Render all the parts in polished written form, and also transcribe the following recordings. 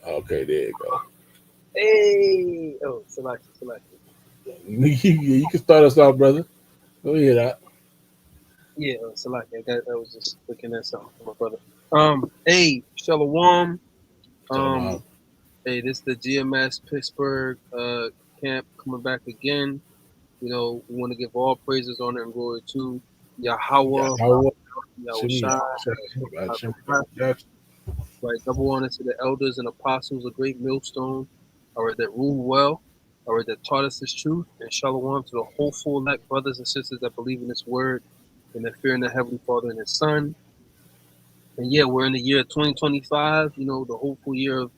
Okay, there you go. Hey, oh, select. You can start us off, brother. Go ahead. Yeah, select. That was just looking at something for my brother. Hey, Shalom. Shalom. Um, hey, this is the GMS Pittsburgh camp coming back again. We want to give all praises, honor, and glory to Yahweh, Yahweh. Yahweh Shimmy, Shai, Shimmy, right? Double honor to the elders and apostles, a great millstone, all right, that rule well, all right, that taught us this truth, and shalom to the whole full elect brothers and sisters that believe in this word and that fear in the Heavenly Father and His Son. And yeah, we're in the year 2025, the hopeful year of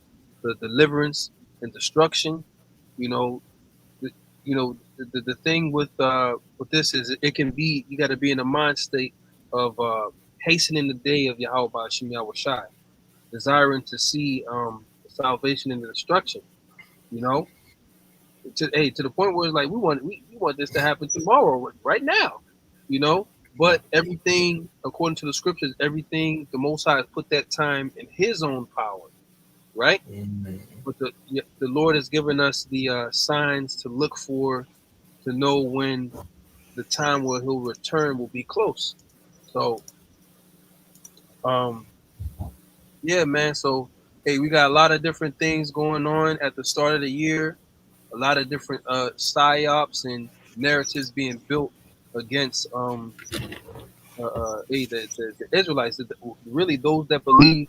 the deliverance and destruction. You know, the, the thing with this is it can be, you got to be in a mind state of hastening the day of Yahweh Ba'ashim Yahweh Shai, desiring to see salvation and the destruction. You know, to the point where it's like we want this to happen tomorrow, right now. You know, but everything according to the scriptures, everything the Most High has put that time in His own power, right? But the Lord has given us the signs to look for, to know when the time where He'll return will be close. So, um, yeah, man. So, hey, we got a lot of different things going on at the start of the year. A lot of different psyops and narratives being built against the Israelites, really those that believe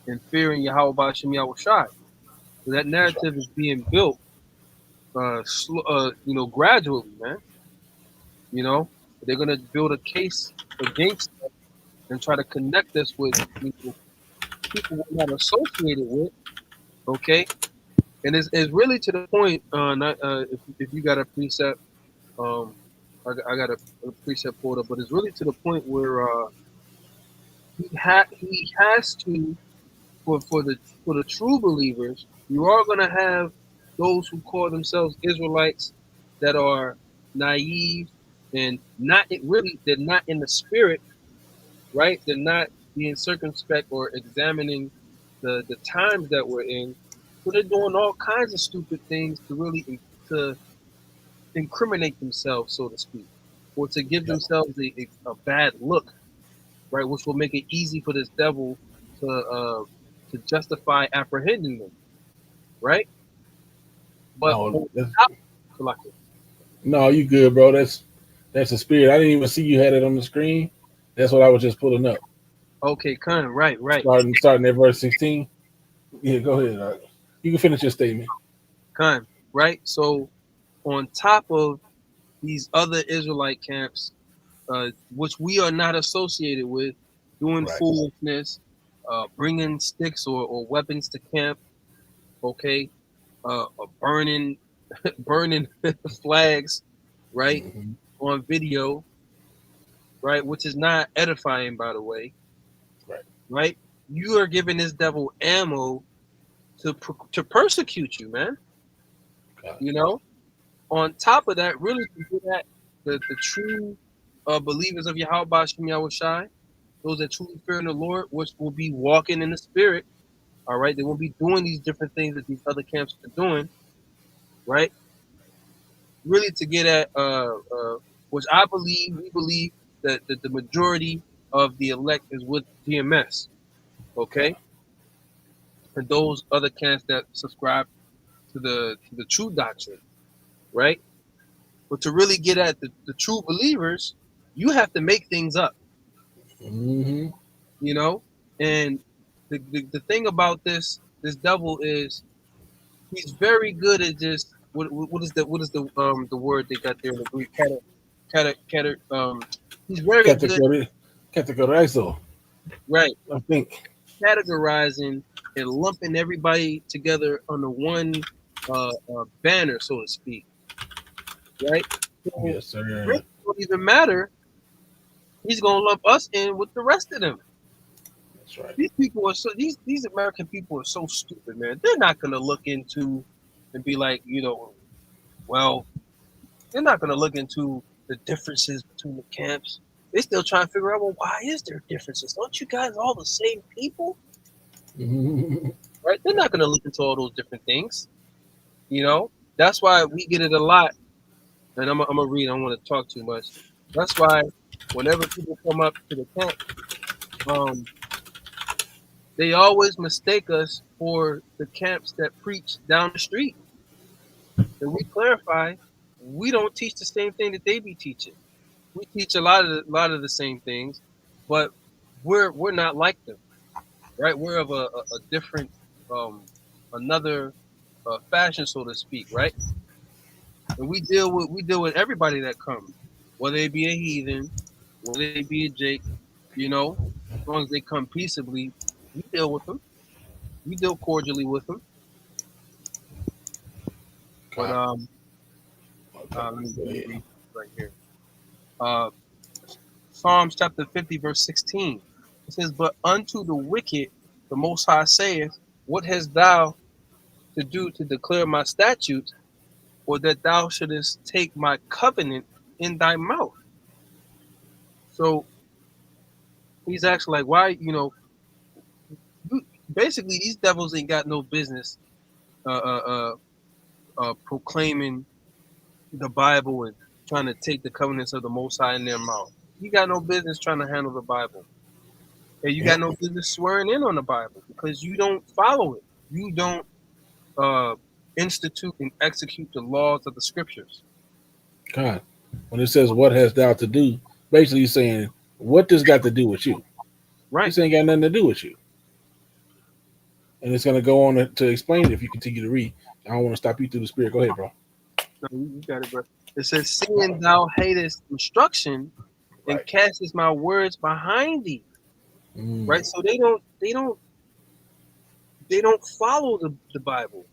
in fearing Yahweh Ba'ashim Yahweh Shai. So that narrative is being built, gradually, man. You know, they're gonna build a case against us and try to connect us with people we're not associated with. Okay, and it's really to the point. Not if you got a precept, um, I got a precept pulled up, but it's really to the point where he has to, for the true believers. You are gonna have those who call themselves Israelites that are naive and not really, they're not in the spirit, right? They're not being circumspect or examining the times that we're in. So they're doing all kinds of stupid things to really to incriminate themselves, so to speak, or to give Yep. themselves a bad look, right? Which will make it easy for this devil to justify apprehending them, right? But No, on top, selected. no, you good, bro. That's the spirit. I didn't even see you had it on the screen. That's what I was just pulling up. Okay, kind of right, Starting at verse 16. Yeah, go ahead. You can finish your statement. kind right. So on top of these other Israelite camps, which we are not associated with, doing Right. foolishness, bringing sticks or weapons to camp, okay, burning burning flags, right, Hmm. on video, right, which is not edifying, by the way, Right. right. You are giving this devil ammo to persecute you, man. God. You know. On top of that, really to get at the true believers of Yahweh Ba'ashim Yahweh Shai, those that truly fear in the Lord, which will be walking in the Spirit. All right, they won't be doing these different things that these other camps are doing. Right, really to get at which I believe, we believe that the majority of the elect is with GMS. God. Okay, and those other camps that subscribe to the true doctrine. Right, but to really get at the true believers, you have to make things up. Hmm. You know, and the thing about this devil is he's very good at just what is the word they got there in the Greek, he's very good, Categorizo. right, I think. categorizing and lumping everybody together under one banner, so to speak, right. So Yes, really sir. don't even matter, he's gonna lump us in with the rest of them. That's right. These people are these American people are so stupid, man. They're not gonna look into and be like, well, they're not gonna look into the differences between the camps. They still trying to figure out, well, why is there differences? Aren't you guys all the same people? Hmm. right? They're not going to listen to all those different things. You know, that's why we get it a lot. And I'm going to read. I don't want to talk too much. That's why whenever people come up to the camp, um, they always mistake us for the camps that preach down the street. And we clarify, we don't teach the same thing that they be teaching. We teach a lot of the same things, but we're not like them, right? We're of a different, um, another fashion, so to speak, right? And we deal with everybody that comes, whether they be a heathen, whether they be a Jake, you know, as long as they come peaceably, we deal with them. We deal cordially with them. But God. let me read right here. Uh, Psalms chapter 50, verse 16. It says, "But unto the wicked the Most High saith, What hast thou to do to declare my statutes, or that thou shouldest take my covenant in thy mouth?" So he's actually like, why, basically these devils ain't got no business uh, uh, proclaiming the Bible and trying to take the covenants of the Most High in their mouth. You got no business trying to handle the Bible. And you got Yep. no business swearing in on the Bible because you don't follow it. You don't uh, institute and execute the laws of the scriptures. God. When it says, "What hast thou to do?" Basically saying, "What this got to do with you? Right. This ain't got nothing to do with you." And it's gonna go on to explain it if you continue to read. I don't want to stop you through the spirit. Go ahead, bro. No, you got it, bro. It says, "Seeing thou hatest instruction and Right. castest my words behind thee." Mm, Right. So they don't follow the Bible.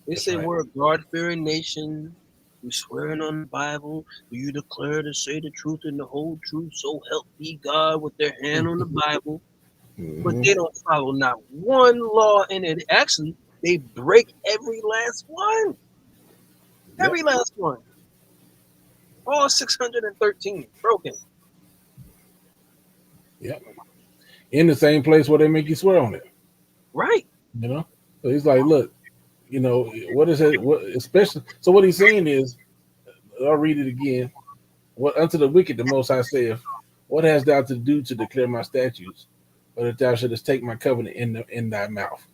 They that's say right. we're a God fearing nation. We swearing on the Bible. Do you declare to say the truth and the whole truth? So help me God, with their hand on the Bible. But Mm-hmm. they don't follow not one law in it. Actually, they break every last one. Yep. Every last one. All 613 broken. Yep. In the same place where they make you swear on it. Right. You know. So he's like, look, what is it? What especially? So what he's saying is, I'll read it again. What unto the wicked the Most High saith, "What hast thou to do to declare my statutes, or that thou shouldest take my covenant in thy mouth?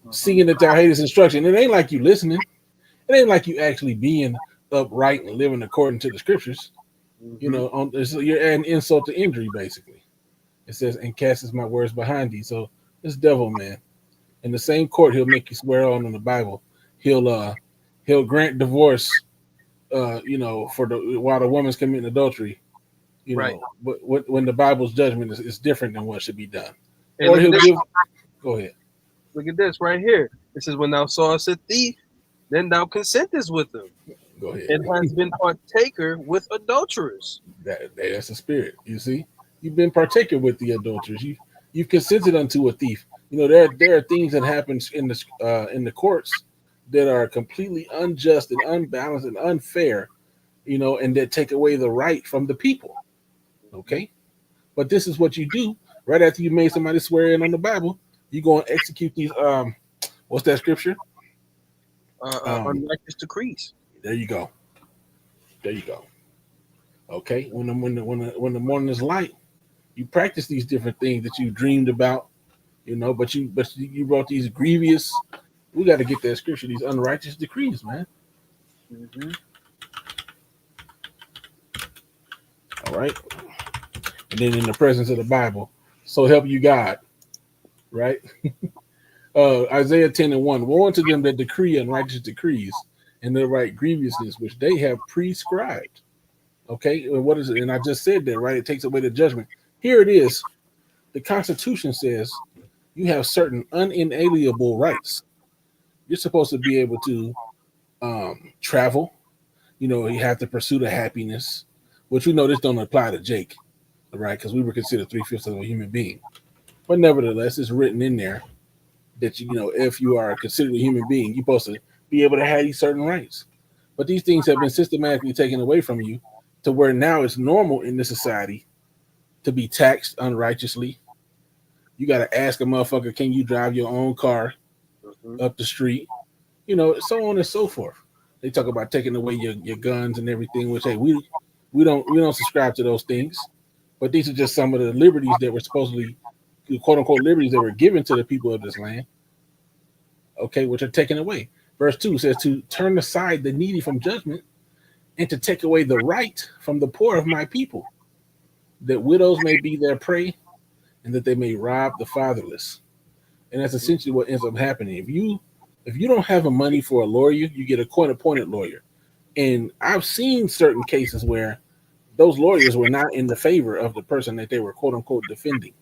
Mm-hmm. Seeing that thou hatest instruction." It ain't like you listening. It ain't like you actually being upright and living according to the scriptures. Mm-hmm. You're adding insult to injury, basically. It says, "And casteth my words behind thee." So this devil, man, in the same court he'll make you swear on in the Bible. He'll grant divorce, for the while the woman's committing adultery. Right. But when the Bible's judgment is different than what should be done, Hey, or look at he'll this. give. Go ahead. Look at this right here. It says, "When thou sawest a thief, then thou consentest with him, Go ahead. and hast been partaker with adulterers." That's the spirit. You see, you've been partaker with the adulterers. You've consented unto a thief. There are things that happen in the courts that are completely unjust and unbalanced and unfair. And that take away the right from the people. Mhm. Okay, but this is what you do right after you made somebody swear in on the Bible. You go and execute these. What's that scripture? Um, Unrighteous decrees. there you go. There you go. Okay, when the morning is light, you practice these different things that you dreamed about, but you wrote these grievous. We got to get that scripture, these unrighteous decrees, man. Mm-hmm. All right, and then in the presence of the Bible, so help you God, right? Isaiah 10:1. Woe unto them that decree unrighteous decrees and that write grievousness which they have prescribed. Okay, and what is it? And I just said that, right? It takes away the judgment. Here it is. The Constitution says you have certain unalienable rights. You're supposed to be able to travel. You have to pursue the happiness, which we know this don't apply to Jake, right? Because we were considered 3/5 of a human being. But nevertheless, it's written in there that if you are considered a human being, you're supposed to be able to have these certain rights. But these things have been systematically taken away from you to where now it's normal in this society to be taxed unrighteously. You got to ask a motherfucker, can you drive your own car? up the street, so on and so forth. They talk about taking away your guns and everything, which hey, we don't subscribe to those things. But these are just some of the liberties that were supposedly, quote unquote, liberties that were given to the people of this land, okay, which are taken away. Verse 2 says to turn aside the needy from judgment and to take away the right from the poor of my people, that widows may be their prey and that they may rob the fatherless. And that's essentially what ends up happening. If you don't have a money for a lawyer, you get a court appointed lawyer. And I've seen certain cases where those lawyers were not in the favor of the person that they were quote unquote defending.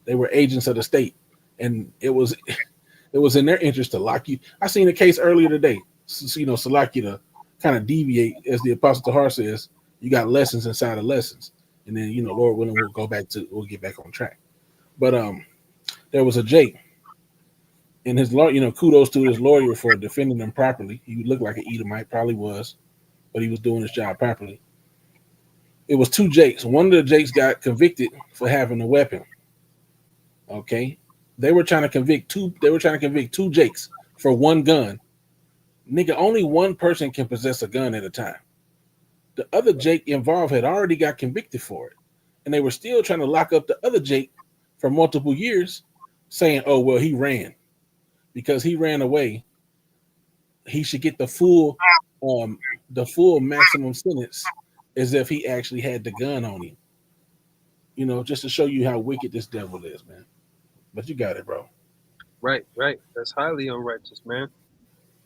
They were agents of the state, and it was in their interest to lock you. I seen a case earlier today, to lock you to kind of deviate, as the Apostle Tahar says. You got lessons inside of lessons, and then Lord willing, we'll get back on track. But there was a Jake, and his lawyer, kudos to his lawyer for defending him properly. He looked like an Edomite, probably was, but he was doing his job properly. It was two Jakes. One of the Jakes got convicted for having a weapon. Okay, they were trying to convict two. They were trying to convict two Jakes for one gun. Nigga, only one person can possess a gun at a time. The other Jake involved had already got convicted for it, and they were still trying to lock up the other Jake for multiple years, saying, "Oh well, he ran because he ran away. He should get the full maximum sentence, as if he actually had the gun on him." Just to show you how wicked this devil is, man. But you got it, bro. Right. That's highly unrighteous, man.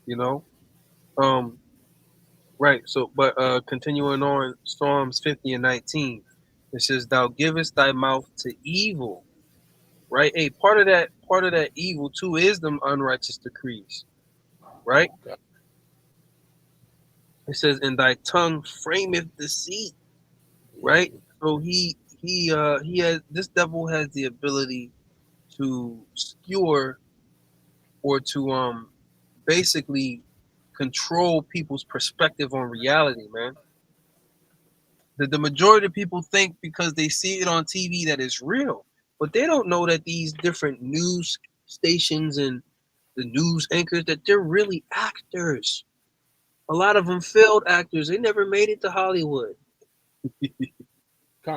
You know. Right. So, but continuing on, Psalms 50 and 19, it says, "Thou givest thy mouth to evil." Right. Hey, part of that evil too is them unrighteous decrees. Right. It says, "And thy tongue frameth deceit." Right. So he has, this devil has the ability to skewer, or to basically control people's perspective on reality, man. The majority of people think because they see it on TV that it's real, but they don't know that these different news stations and the news anchors, that they're really actors. A lot of them failed actors. They never made it to Hollywood.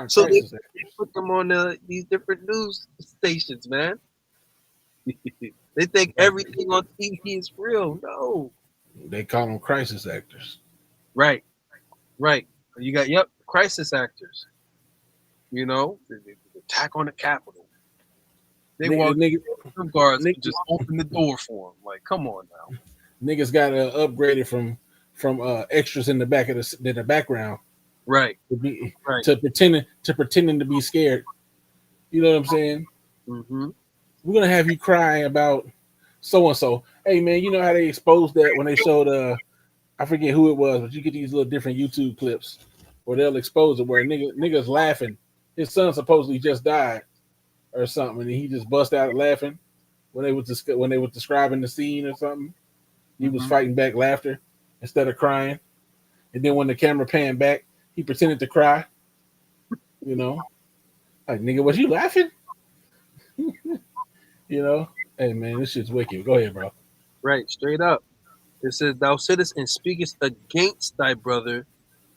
So they Crisis actors. put them on these different news stations, man. They think everything on TV is real. No. They call them crisis actors. Right. You got, crisis actors. The attack on the Capitol. They walk some guards and just open the door for them. Like, come on now. Niggas got upgraded from extras in the background, Right. to pretending to be scared. You know what I'm saying? Mm-hmm. We're gonna have you cry about so and so. Hey man, you know how they exposed that when they showed I forget who it was, but you get these little different YouTube clips where they'll expose it where niggas laughing. His son supposedly just died or something, and he just bust out laughing when they was describing the scene or something. He was fighting back laughter instead of crying. And then when the camera panned back, he pretended to cry. Like, nigga, was you laughing? Hey man, this shit's wicked. Go ahead, bro. Right, straight up. It says, "Thou sittest and speakest against thy brother,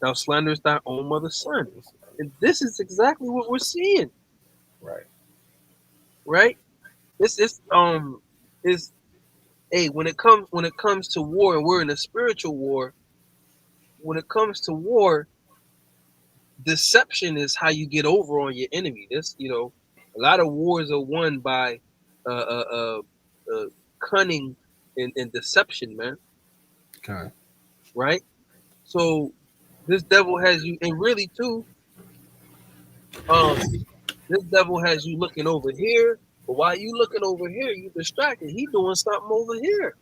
thou slanderest thy own mother's son." And this is exactly what we're seeing. Right. Right? This is hey, when it comes to war, and we're in a spiritual war, when it comes to war, deception is how you get over on your enemy. A lot of wars are won by uh, uh, cunning and deception, man. Okay. Right? So this devil has you, and really too, this devil has you looking over here, but while you looking over here, you distracted. He doing something over here.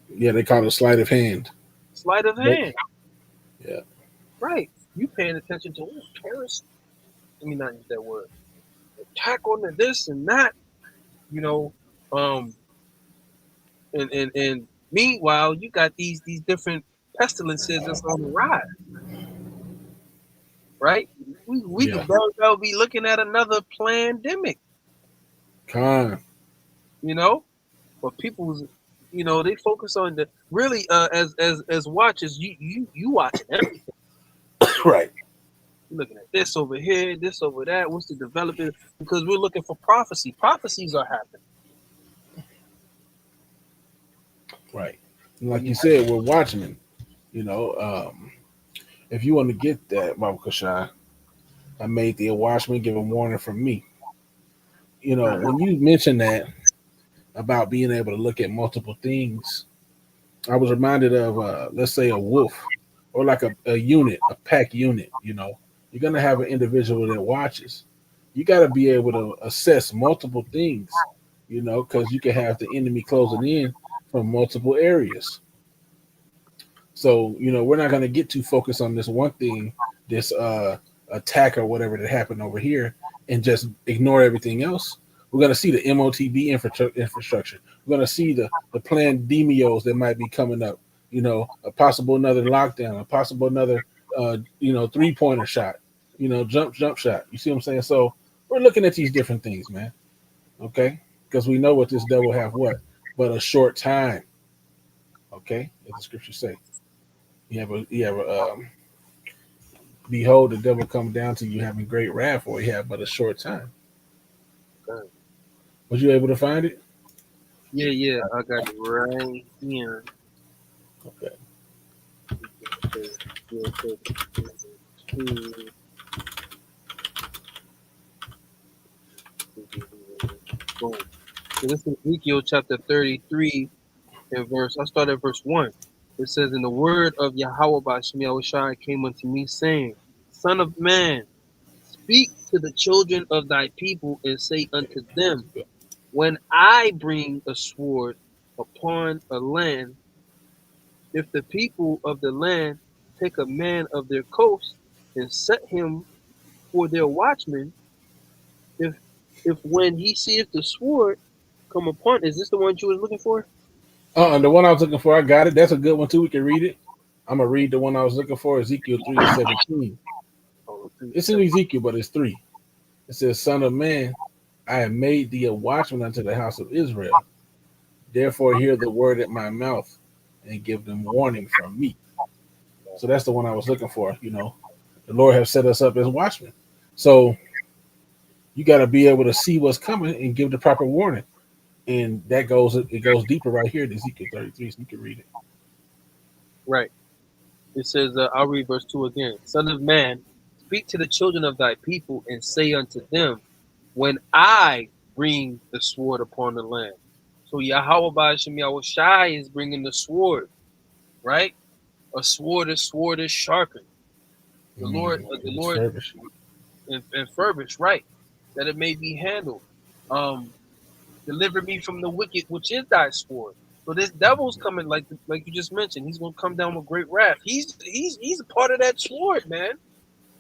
Yeah, they call it sleight of hand. Sleight of hand. Yeah. Right. You paying attention to Paris. Let me not use that word. Attack on the this and that. Um, and meanwhile, you got these different pestilences that's on the rise. Right? We could very well be looking at another pandemic. Con. You know? But people, they focus on the really as watchers. You watching everything. Right. You're looking at this over here, this over that. What's the development? Because we're looking for prophecy. Prophecies are happening. Right. And like you said, we're watchmen. You know, if you want to get that, Baba Kashai, I made the watchman give a warning from me. You know, when you mentioned that about being able to look at multiple things, I was reminded of, let's say, a wolf or like a unit, a pack unit. You know, you're going to have an individual that watches. You got to be able to assess multiple things, you know, because you can have the enemy closing in from multiple areas. So, you know, we're not going to get too focused on this one thing, this attack or whatever that happened over here, and just ignore everything else. We're going to see the MOTB infrastructure. We're going to see the planned demios that might be coming up. You know, a possible another lockdown, a possible another, 3-pointer shot. You know, jump shot. You see what I'm saying? So we're looking at these different things, man. Okay, because we know what this devil have but a short time. Okay, as the scriptures say, behold, the devil come down to you having great wrath, or he have but a short time. Okay. Was you able to find it? Yeah, I got it right here. Okay. Boom. So this is Ezekiel chapter 33 and I start at verse 1. It says, "And the word of Yahweh by Shai came unto me, saying, Son of man, speak to the children of thy people, and say unto them, when I bring a sword upon a land, if the people of the land take a man of their coast and set him for their watchman, if when he seeth the sword come upon," is this the one you was looking for? And the one I was looking for, I got it. That's a good one too. We can read it. I'm gonna read the one I was looking for, Ezekiel 3:17. It's in Ezekiel, but it's 3. It says, "Son of man, I have made thee a watchman unto the house of Israel. Therefore, hear the word at my mouth, and give them warning from me." So that's the one I was looking for. You know, the Lord has set us up as watchmen. So you got to be able to see what's coming and give the proper warning. And it goes deeper right here in Ezekiel 33, so you can read it. Right. It says, I'll read verse 2 again. "Son of man, speak to the children of thy people, and say unto them, when I bring the sword upon the land." So Yahweh Ba'ashem Yahweh Shai is bringing the sword, right? A sword is sharpened. The Lord and furbished, right? That it may be handled. Deliver me from the wicked, which is thy sword. So this devil's coming, like you just mentioned. He's gonna come down with great wrath. He's a part of that sword, man.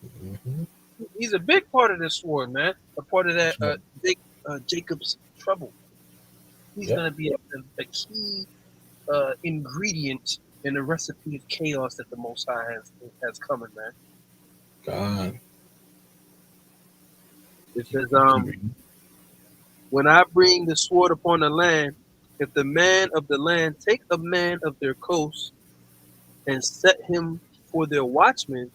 Mm-hmm. He's a big part of this sword, man. A part of that Jacob's trouble. He's gonna be a key ingredient in the recipe of chaos that the Most High has coming, man. God. It says, when I bring the sword upon the land, if the man of the land take a man of their coast and set him for their watchman,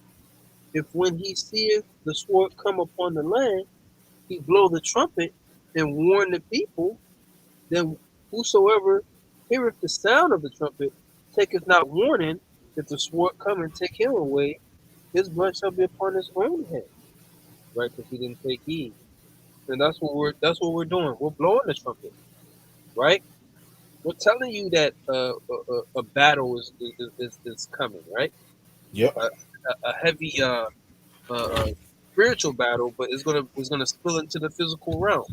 if when he seeth the sword come upon the land, he blow the trumpet and warn the people, then whosoever heareth the sound of the trumpet taketh not warning, if the sword come and take him away, his blood shall be upon his own head, right? Because he didn't take heed. And that's what we're doing. We're blowing the trumpet, right? We're telling you that a battle is coming, right? Yep. A heavy spiritual battle, but it's gonna spill into the physical realm.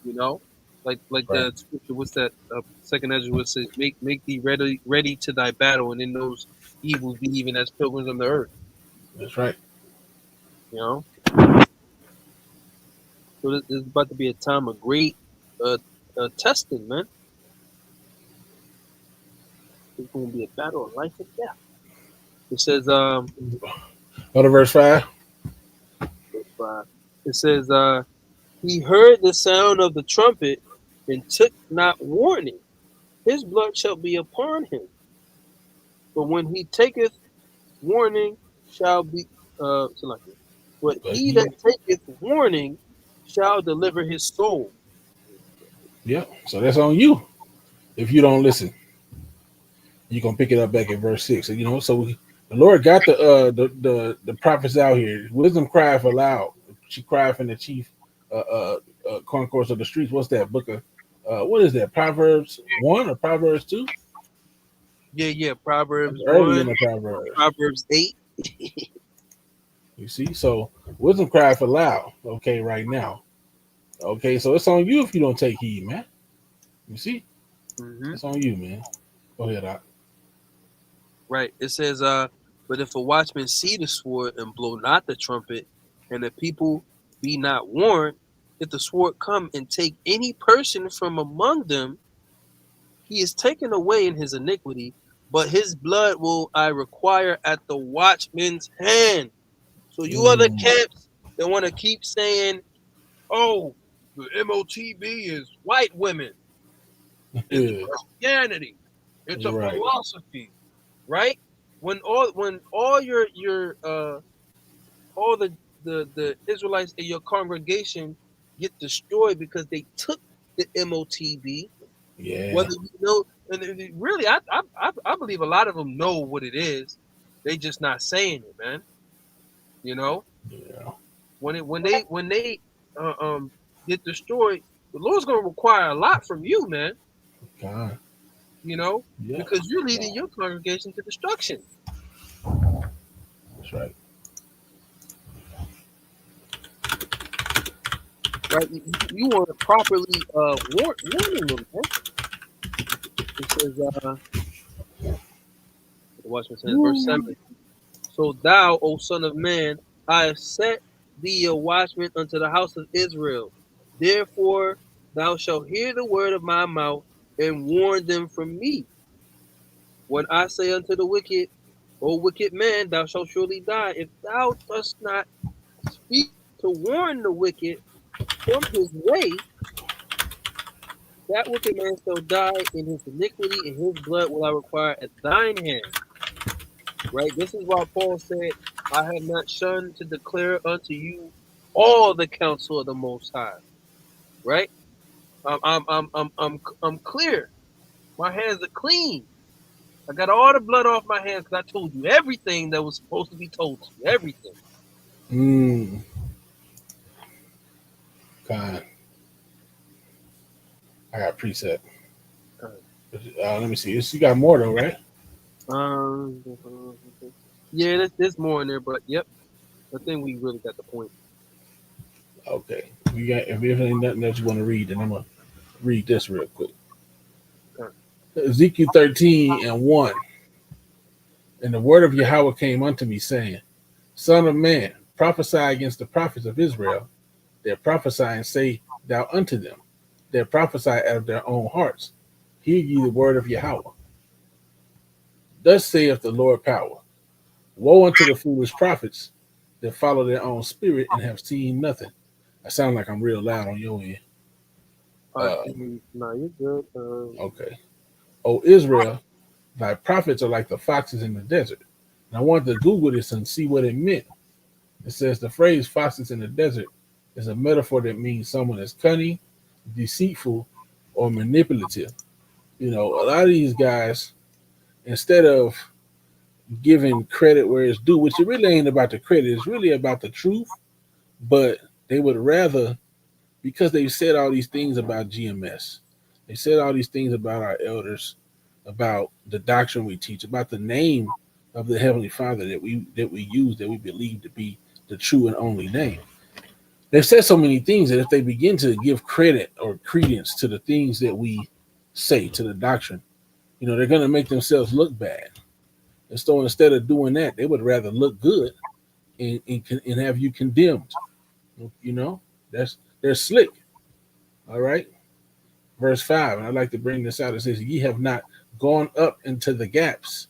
You know, like Right. the scripture. What's that? Second Ezra says, "Make thee ready to thy battle, and in those evils be even as pilgrims on the earth." That's right. You know, so this is about to be a time of great testing, man. It's going to be a battle of life and death. It says, Go to verse 5. It says, he heard the sound of the trumpet and took not warning. his blood shall be upon him. But when he taketh warning, shall be selected. But But he he, that taketh warning shall deliver his soul. yeah. So that's on you. If you don't listen, you're gonna pick it up back at verse 6. And, the Lord got the prophets out here. Wisdom cried for loud. She cried from the chief concourse of the streets. What's that book of? What is that? Proverbs 1 or Proverbs 2? Yeah. That's Proverbs early in 1, the Proverbs. Proverbs 8. You see, so wisdom cried for loud. Okay, right now. Okay, so it's on you if you don't take heed, man. You see, Hmm. it's on you, man. Go ahead, Doc. Right. It says, but if a watchman see the sword and blow not the trumpet, and the people be not warned, if the sword come and take any person from among them, he is taken away in his iniquity, but his blood will I require at the watchman's hand. So you other Mm, camps that want to keep saying, oh, the MOTB is white women. It's yeah, Christianity. It's a right. philosophy, right? When all all the Israelites in your congregation get destroyed because they took the MOTB, Yeah, whether you know, and really, I believe a lot of them know what it is. They just not saying it, man. You know, yeah. when they uh, um get destroyed, the Lord's gonna require a lot from you, man. God, You know, yeah. because you're leading God, your congregation to destruction. that's right. Right? You want to properly warning them. Man. It says, the watchman says, verse Woo. 7. So thou, O son of man, I have set thee a watchman unto the house of Israel. Therefore thou shalt hear the word of my mouth and warn them from me. When I say unto the wicked, O wicked man, thou shalt surely die, if thou dost not speak to warn the wicked from his way, that wicked man shall die in his iniquity, and his blood will I require at thine hand. Right? This is why Paul said, I have not shunned to declare unto you all the counsel of the Most High. Right? I'm clear. My hands are clean. I got all the blood off my hands because I told you everything that was supposed to be told to you. Everything. Mm, God, I got preset. Let me see. You got more though, right? Um, yeah, there's more in there, but yep, I think we really got the point. Okay. You got if there's ain't nothing else you want to read, then I'm gonna read this real quick. Ezekiel 13:1. And the word of Yahweh came unto me, saying, Son of man, prophesy against the prophets of Israel. They prophesy and say thou unto them. They prophesy out of their own hearts. Hear ye the word of Yahweh. Thus saith the Lord power. Woe unto the foolish prophets that follow their own spirit and have seen nothing. I sound like I'm real loud on your end. Uh, No, you're good. okay. O Israel, thy prophets are like the foxes in the desert. And I wanted to Google this and see what it meant. It says the phrase foxes in the desert is a metaphor that means someone is cunning, deceitful, or manipulative. A lot of these guys, instead of giving credit where it's due, which it really ain't about the credit, it's really about the truth, but they would rather, because they said all these things about GMS, they said all these things about our elders, about the doctrine we teach, about the name of the Heavenly Father that we use, that we believe to be the true and only name. They've said so many things that if they begin to give credit or credence to the things that we say, to the doctrine, they're going to make themselves look bad. And so instead of doing that, they would rather look good and have you condemned. You know, that's they're slick. All right. Verse 5, and I'd like to bring this out. It says, Ye have not gone up into the gaps,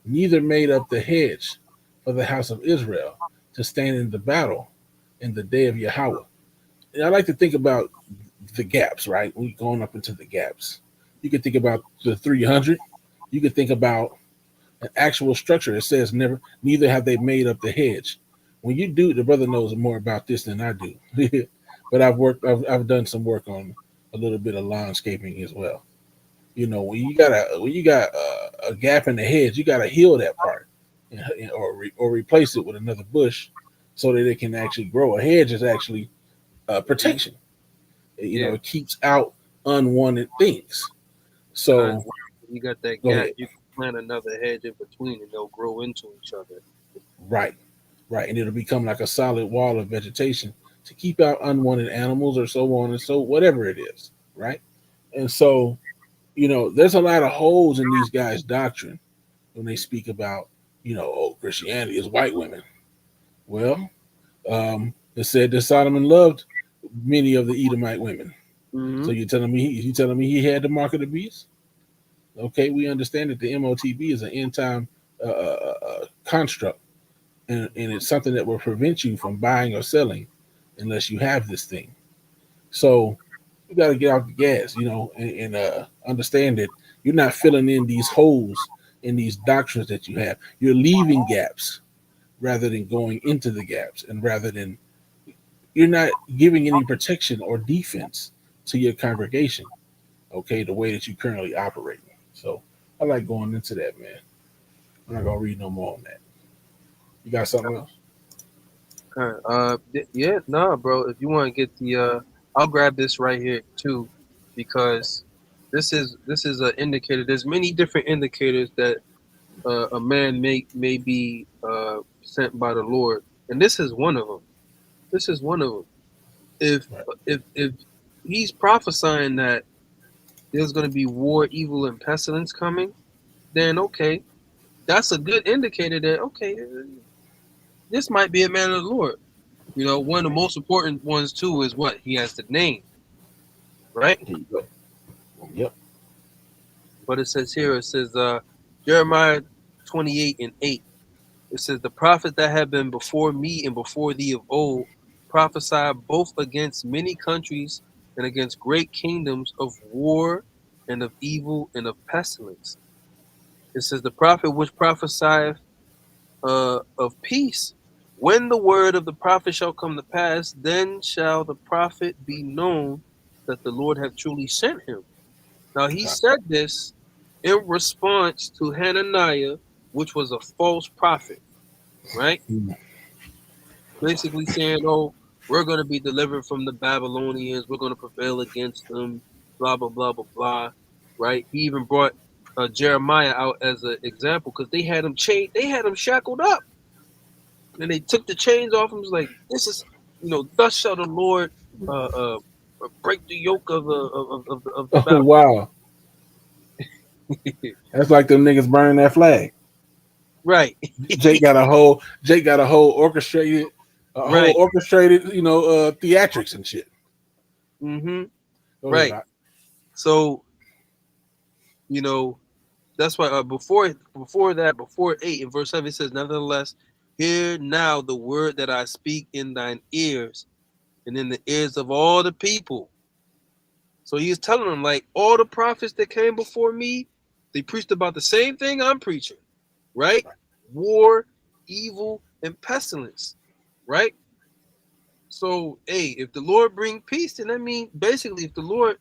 neither made up the hedge for the house of Israel to stand in the battle in the day of Yahweh. And I like to think about the gaps, right? We going up into the gaps. You could think about the 300. You could think about an actual structure. It says neither have they made up the hedge. When you do, the brother knows more about this than I do. But I've done some work on a little bit of landscaping as well. When you got a gap in the hedge, you gotta heal that part, or replace it with another bush, so that it can actually grow. A hedge is actually protection. Yeah. It keeps out unwanted things. Kind So you got that go gap, ahead. you can plant another hedge in between, and they'll grow into each other. Right, right, and it'll become like a solid wall of vegetation to keep out unwanted animals or so on and so whatever it is. Right, and so there's a lot of holes in these guys' doctrine when they speak about Christianity is white women. Well, it said that Solomon loved many of the Edomite women. Mm-hmm. So you telling me he had the mark of the beast? Okay, we understand that the MOTB is an end time construct, and it's something that will prevent you from buying or selling unless you have this thing. So you got to get off the gas, and understand that you're not filling in these holes in these doctrines that you have. You're leaving gaps rather than going into the gaps, and rather than you're not giving any protection or defense to your congregation. Okay, the way that you currently operate. So I like going into that, man. I'm not gonna read no more on that. You got something else? Yeah, nah, bro. If you want to get I'll grab this right here too, because this is an indicator. There's many different indicators that a man may be sent by the Lord, and this is one of them. This is one of them. If Right. if he's prophesying that there's going to be war, evil, and pestilence coming, then okay, that's a good indicator that okay, this might be a man of the Lord. One of the most important ones too is what he has the name, right? Here you go. Yep. But it says Jeremiah 28:8. It says the prophets that have been before me and before thee of old prophesy both against many countries and against great kingdoms of war and of evil and of pestilence. It says the prophet which prophesieth of peace. When the word of the prophet shall come to pass, then shall the prophet be known that the Lord hath truly sent him. Now he said this in response to Hananiah, which was a false prophet, right? Mm. Basically saying, "Oh, we're going to be delivered from the Babylonians. We're going to prevail against them." Blah blah blah blah blah. Right? He even brought Jeremiah out as an example because they had him chained. They had him shackled up. And they took the chains off him. Was like, this is, thus shall the Lord break the yoke of the Oh battle. wow, that's like them niggas burning that flag. Right, Jake got a whole orchestrated, right, theatrics and shit. mm-hmm, Go ahead. right. So you know that's why before 8 in verse 7 it says, nevertheless, hear now the word that I speak in thine ears and in the ears of all the people. So he's telling them, like, all the prophets that came before me, they preached about the same thing I'm preaching, right? War, evil, and pestilence, right? So, hey, if the Lord bring peace, then that means basically if the Lord,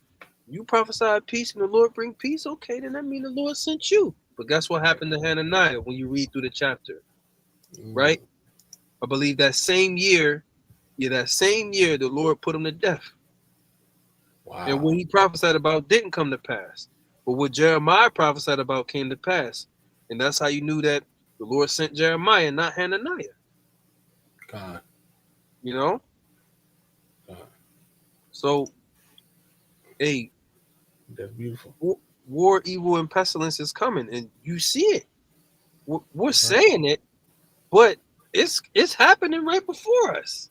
you prophesy peace and the Lord bring peace, okay, then that means the Lord sent you. But guess what happened to Hananiah when you read through the chapter, Mm. right? I believe that same year, the Lord put him to death. And Wow. what he prophesied about didn't come to pass. But what Jeremiah prophesied about came to pass. And that's how you knew that the Lord sent Jeremiah, not Hananiah. God. You know? God. So, hey, That's beautiful. war, evil, and pestilence is coming. And you see it. We're That's right. saying it, but it's happening right before us.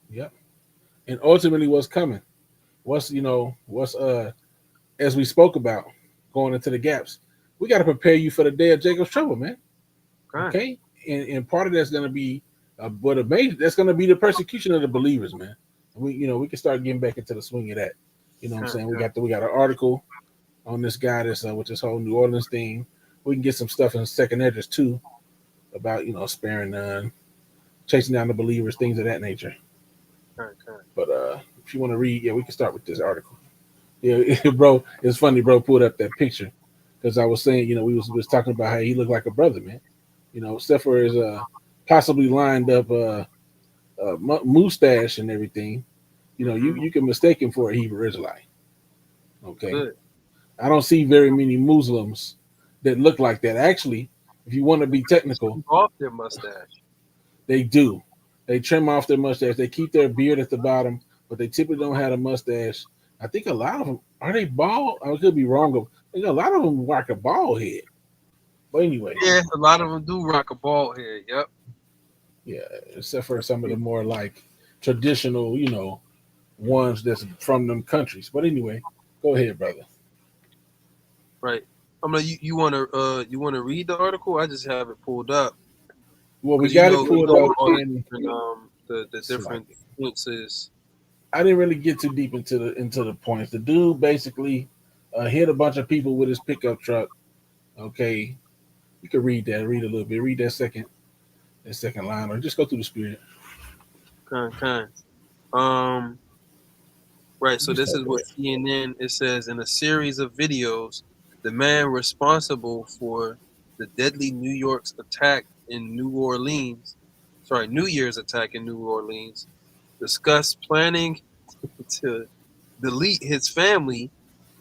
Yep. And ultimately, what's coming? What's as we spoke about going into the gaps? We got to prepare you for the day of Jacob's trouble, man. Right. Okay, and part of that's going to be, that's going to be the persecution of the believers, man. We can start getting back into the swing of that. You know what I'm Right. saying? We got an article on this guy that's with this whole New Orleans thing. We can get some stuff in second address too about sparing none, chasing down the believers, things of that nature. Kind, kind. But if you want to read, yeah, we can start with this article. Yeah, bro, it's funny, bro. Pulled up that picture because I was saying, we was talking about how he looked like a brother, man. Except for his possibly lined up mustache and everything. You can mistake him for a Hebrew Israelite. Okay, Good. I don't see very many Muslims that look like that. Actually, if you want to be technical, Off their mustache. they do. They trim off their mustache. They keep their beard at the bottom, but they typically don't have a mustache. I think a lot of them are they bald. I could be wrong. I think a lot of them rock a bald head. But anyway, Yeah, a lot of them do rock a bald head. Yep. yeah, except for some of the more like traditional, ones that's from them countries. But anyway, go ahead, brother. Right. I'm gonna you wanna read the article? I just have it pulled up Well, we because got it we pulled go up, over all and the different influences. I didn't really get too deep into the points. The dude basically hit a bunch of people with his pickup truck. Okay, you can read that. Read a little bit. Read that second line, or just go through the spirit. Kind. Um. Right. You So can this start is there. what CNN it says in a series of videos. The man responsible for the deadly New Year's attack in New Orleans, discussed planning to delete his family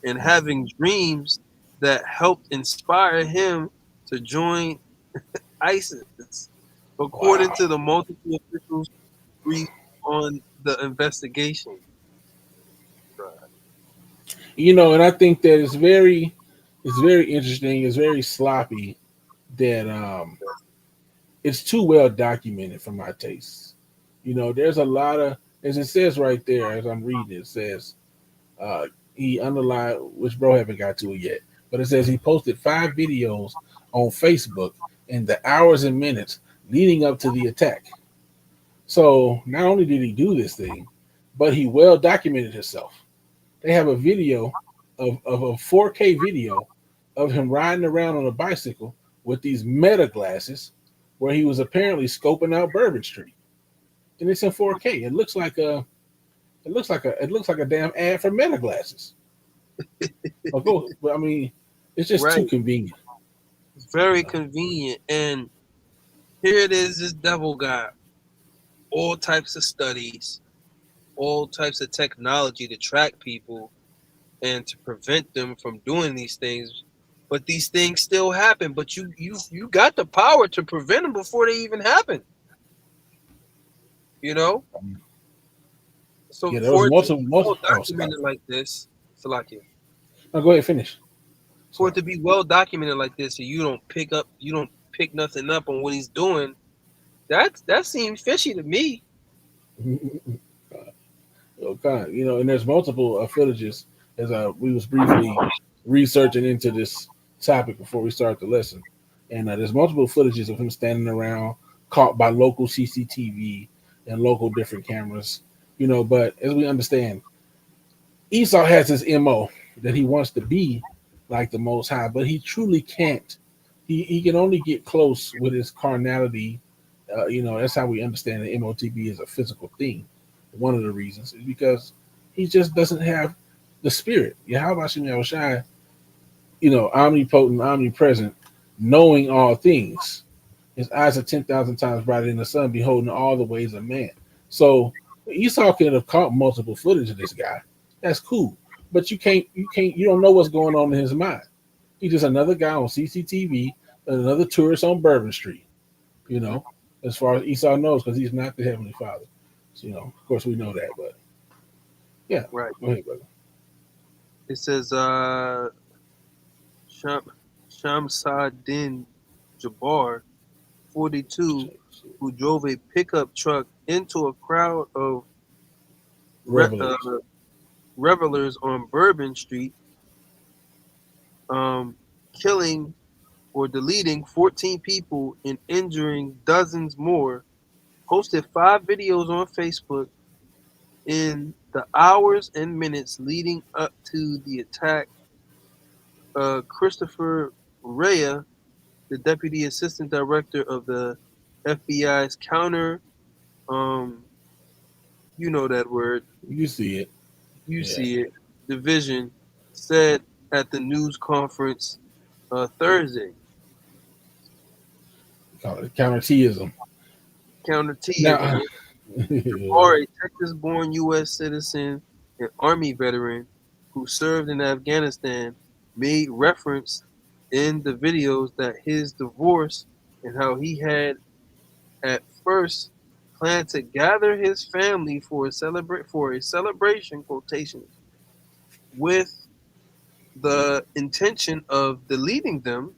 and having dreams that helped inspire him to join ISIS, according to Wow. the multiple officials briefed on the investigation. And I think that it's very interesting. It's very sloppy. That it's too well documented for my tastes. There's a lot of, as it says right there, as I'm reading, it says uh, he underlined, which bro haven't got to it yet, but it says he posted 5 videos on Facebook in the hours and minutes leading up to the attack. So not only did he do this thing, but he well documented himself. They have a video of a 4K video of him riding around on a bicycle with these meta glasses where he was apparently scoping out Bourbon Street. And it's in 4K. It looks like a damn ad for meta glasses. But I mean, it's just too Right. convenient. It's You very know. convenient. And here it is, this devil got all types of studies, all types of technology to track people and to prevent them from doing these things. But these things still happen. But you got the power to prevent them before they even happen. You know? So Yeah, there was for it to multiple, be well multiple. Oh, sorry. documented like this, Salakia, No, go ahead, finish. for it Sorry. to be well documented like this, and you don't pick nothing up on what he's doing. That seems fishy to me. Okay, and there's multiple footages as we was briefly researching into this topic before we start the lesson, and there's multiple footages of him standing around, caught by local CCTV and local different cameras. But as we understand, Esau has his mo that he wants to be like the Most High, but he truly can't. He can only get close with his carnality. That's how we understand that MOTB is a physical thing. One of the reasons is because he just doesn't have the spirit. Yahweh Shem Yahushai, omnipotent, omnipresent, knowing all things. His eyes are 10,000 times brighter than the sun, beholding all the ways of man. So Esau could have caught multiple footage of this guy. That's cool. But you don't know what's going on in his mind. He's just another guy on CCTV, another tourist on Bourbon Street, you Mhm. know, as far as Esau knows, because he's not the Heavenly Father. So, of course we know that, but yeah, Right. go ahead, brother. It says Sham Shamsuddin Jabbar, 42, who drove a pickup truck into a crowd of re- uh, Revelers. revelers on Bourbon Street, um, killing or deleting 14 people and injuring dozens more, posted 5 videos on Facebook in the hours and minutes leading up to the attack Christopher Rea, the deputy assistant director of the FBI's counter, um, you know that word, You see it. you Yeah. see it, division, said at the news conference Thursday. Call it counter-teism. Counter Now, T. Or a Texas-born U.S. citizen and Army veteran who served in Afghanistan made reference in the videos that his divorce and how he had at first planned to gather his family for a celebration quotations with the intention of deleting them.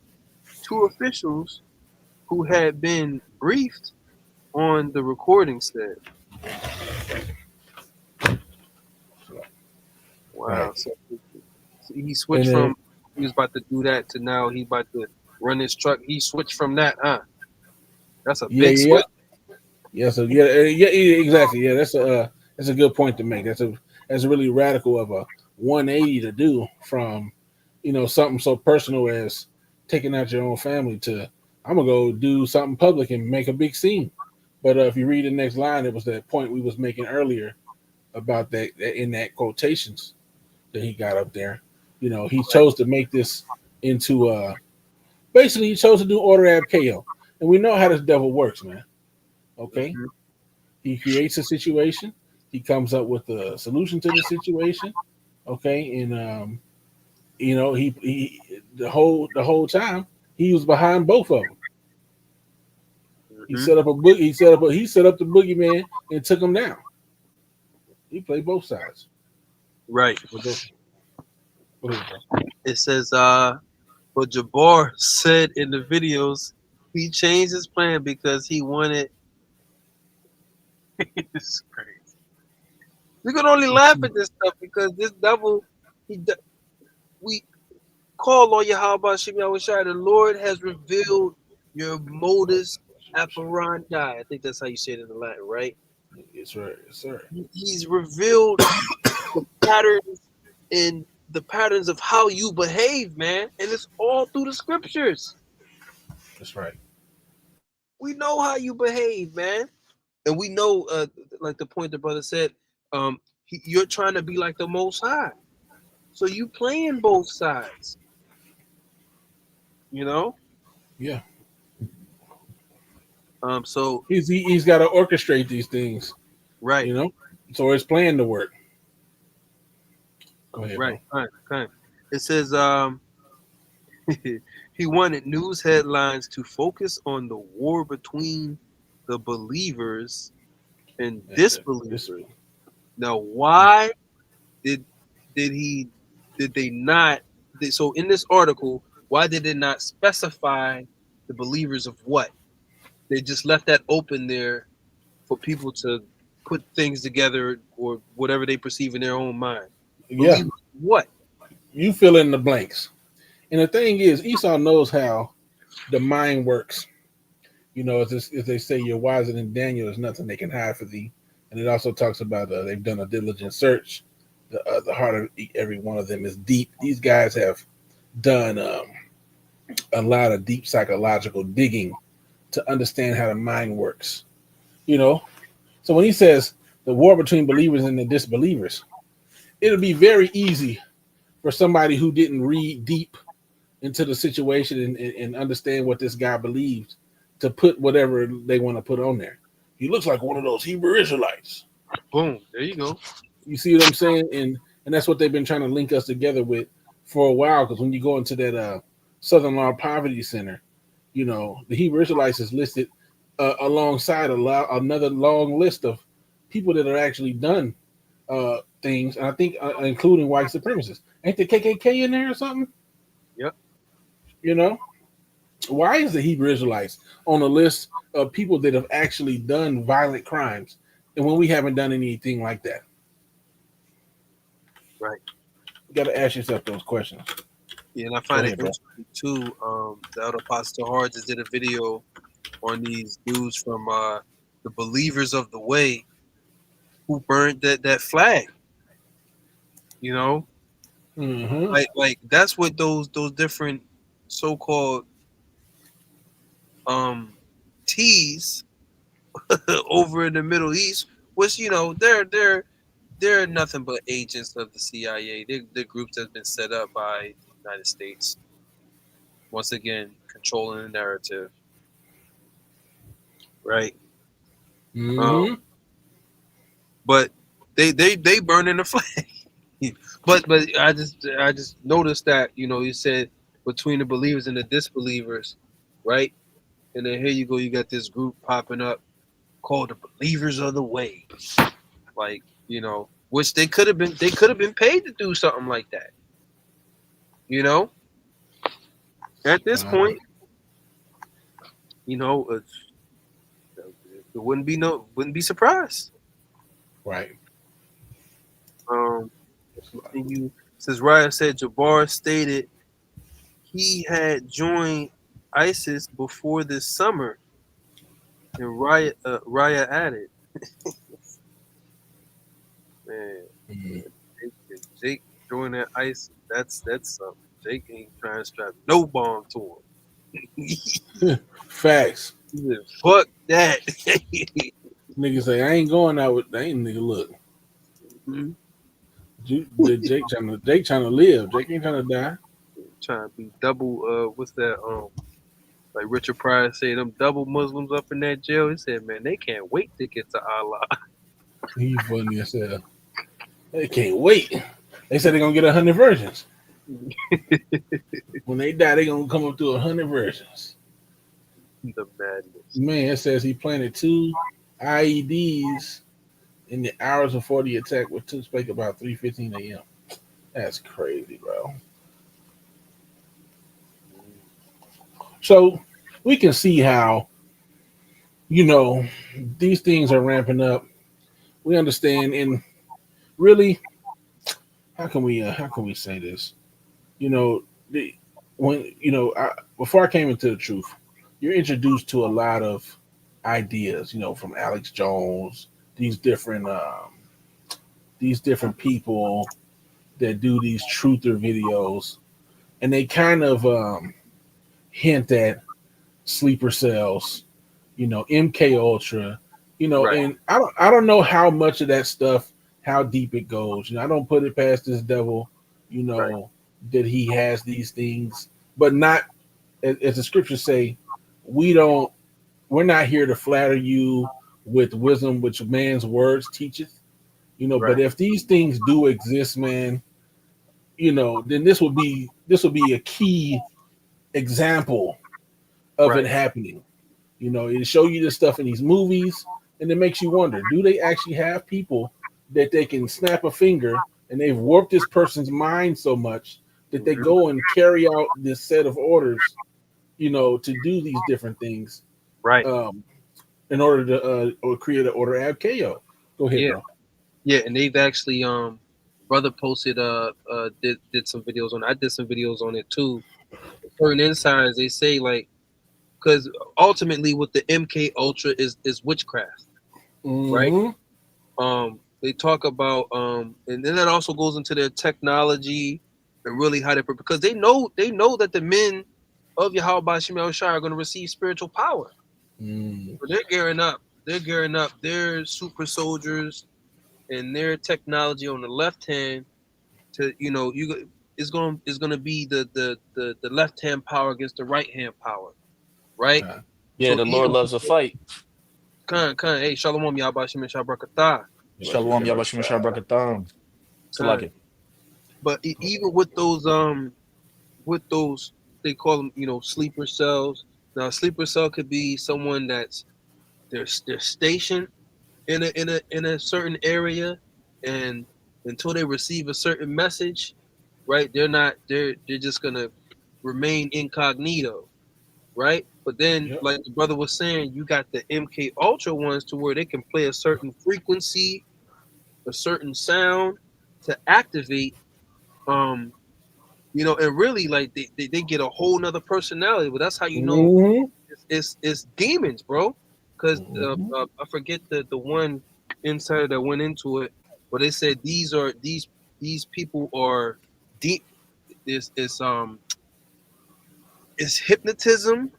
Two officials who had been briefed on the recording said. right. Wow. So he And switched then, from he was about to do that to now he about to run his truck. He switched from that, huh? That's a yeah, big yeah, switch. yeah. So yeah, exactly. Yeah, that's a good point to make. That's a really radical of a 180 to do from, something so personal as taking out your own family to I'm gonna go do something public and make a big scene. But if you read the next line, it was that point we was making earlier about that in that quotations that he got up there. He chose to make this into basically he chose to do order ab KO. And we know how this devil works, man. Okay. Mhm. He creates a situation, he comes up with a solution to the situation. Okay. And he the whole time he was behind both of them. He Mhm. set up a book. He set up the boogeyman and took him down. He played both sides. Right. But go ahead, bro. It says but Jabbar said in the videos he changed his plan because he wanted this is crazy. We could only laugh at this stuff because this devil we call on Yahweh Shem Yahweh Shai. The Lord has revealed your modus operandi. I think that's how you say it in the Latin, right? Yes, sir. Yes, sir. He's revealed the patterns and the patterns of how you behave, man. And it's all through the scriptures. That's right. We know how you behave, man. And we know, like the point the brother said, you're trying to be like the Most High. So you playing both sides, you know? Yeah. So, He's got to orchestrate these things, right, you know. So it's plan to work. Go ahead, right, bro. fine. It says, he wanted news headlines to focus on the war between the believers and And this disbelievers. Now, why did did he did they not? So in this article, why did they not specify the believers of what? They just left that open there for people to put things together or whatever they perceive in their own mind. yeah, Believe what? you fill in the blanks. And the thing is, Esau knows how the mind works. As they say, you're wiser than Daniel. There's nothing they can hide for thee. And it also talks about they've done a diligent search. The heart of every one of them is deep. These guys have done a lot of deep psychological digging to understand how the mind works. You know, so when he says the war between believers and the disbelievers, it'll be very easy for somebody who didn't read deep into the situation and understand what this guy believed to put whatever they want to put on there. He looks like one of those Hebrew Israelites. Boom. There you go. You see what I'm saying? And that's what they've been trying to link us together with for a while. Because when you go into that Southern Law Poverty Center, the Hebrew Israelites is listed alongside another long list of people that are actually done things, and I think including white supremacists. Ain't the KKK in there or something? Yep. You know, why is the Hebrew Israelites on a list of people that have actually done violent crimes, and when we haven't done anything like that? Right. You got to ask yourself those questions. Yeah, and I Go find it ahead, bro. interesting too. The Elder Pastor Hard just did a video on these dudes from the Believers of the Way who burned that flag. You know, Mm-hmm. Like that's what those different so-called T's over in the Middle East, which they're nothing but agents of the CIA. They're groups that's been set up by the United States. Once again, controlling the narrative, right? Mm-hmm. Um, but they burning the flag. But I just noticed that you said between the believers and the disbelievers, right? And then here you go, you got this group popping up called the Believers of the Way, like which they could have been paid to do something like that. You know, at this Uh-huh. point, it wouldn't be surprised. Right. Let's continue. Since Raya said Jabbar stated he had joined ISIS before this summer, and Raya added, "Man, Mm-hmm. Jake joined that ISIS. That's something. Jake ain't trying to strap no bomb to him." Facts. He said, "Fuck that." Nigga say I ain't going out with. They ain't nigga look. Mhm. Jake trying to live. Jake ain't trying to die. Trying to be double. What's that? Like Richard Pryor said, them double Muslims up in that jail. He said, man, they can't wait to get to Allah. He funny as hell. They can't wait. They said they're gonna get 100 versions. When they die, they gonna come up to 100 versions. The madness. Man, it says he planted 2 IEDs in the hours before the attack, which took place about 3:15 a.m. That's crazy, bro. So we can see how you know these things are ramping up. We understand, and really, how can we say this? You know, the, when before I came into the truth, you're introduced to a lot of ideas. From Alex Jones, these different um, these different people that do these truther videos, and they kind of hint at sleeper cells, MK Ultra, Right, and I don't know how much of that stuff, how deep it goes. I don't put it past this devil, you right, know, that he has these things, but not as the scriptures say, we don't we're not here to flatter you with wisdom which man's words teacheth. But right, if these things do exist, man, then this will be a key example of it right, happening. It show you this stuff in these movies, and it makes you wonder: do they actually have people that they can snap a finger and they've warped this person's mind so much that they mhm, go and carry out this set of orders, to do these different things, right. um, in order to or create an order ab KO. Go ahead, Yeah, bro. yeah. And they've actually, brother posted, did some videos on. I did some videos on it too. Certain insiders, they say like, because ultimately, what the MK Ultra is witchcraft, right? Mm-hmm. They talk about, and then that also goes into their technology and really how they, because they know that the men of Yahweh Shemel Shai are going to receive spiritual power. Mm. So they're gearing up. They're gearing up. Their super soldiers and their technology on the left hand to is gonna be the left hand power against the right hand power, right? Uh, Yeah, So the Lord even loves a fight. hey, Shalom Yahbashim and Shabrakatah. Shalom, Yabashim Shabbrakatam. Khan. Salaki. But even with those they call them sleeper cells. Now a sleeper cell could be someone that's they're stationed in a certain area, and until they receive a certain message, right? They're just gonna remain incognito, right? But then, yep. like the brother was saying, you got the MK Ultra ones to where they can play a certain frequency, a certain sound to activate, um, and really like they get a whole nother personality. But that's how Mm-hmm. it's demons, bro. Because Mm-hmm. I forget the one insider that went into it, but they said these people are deep. It's it's hypnotism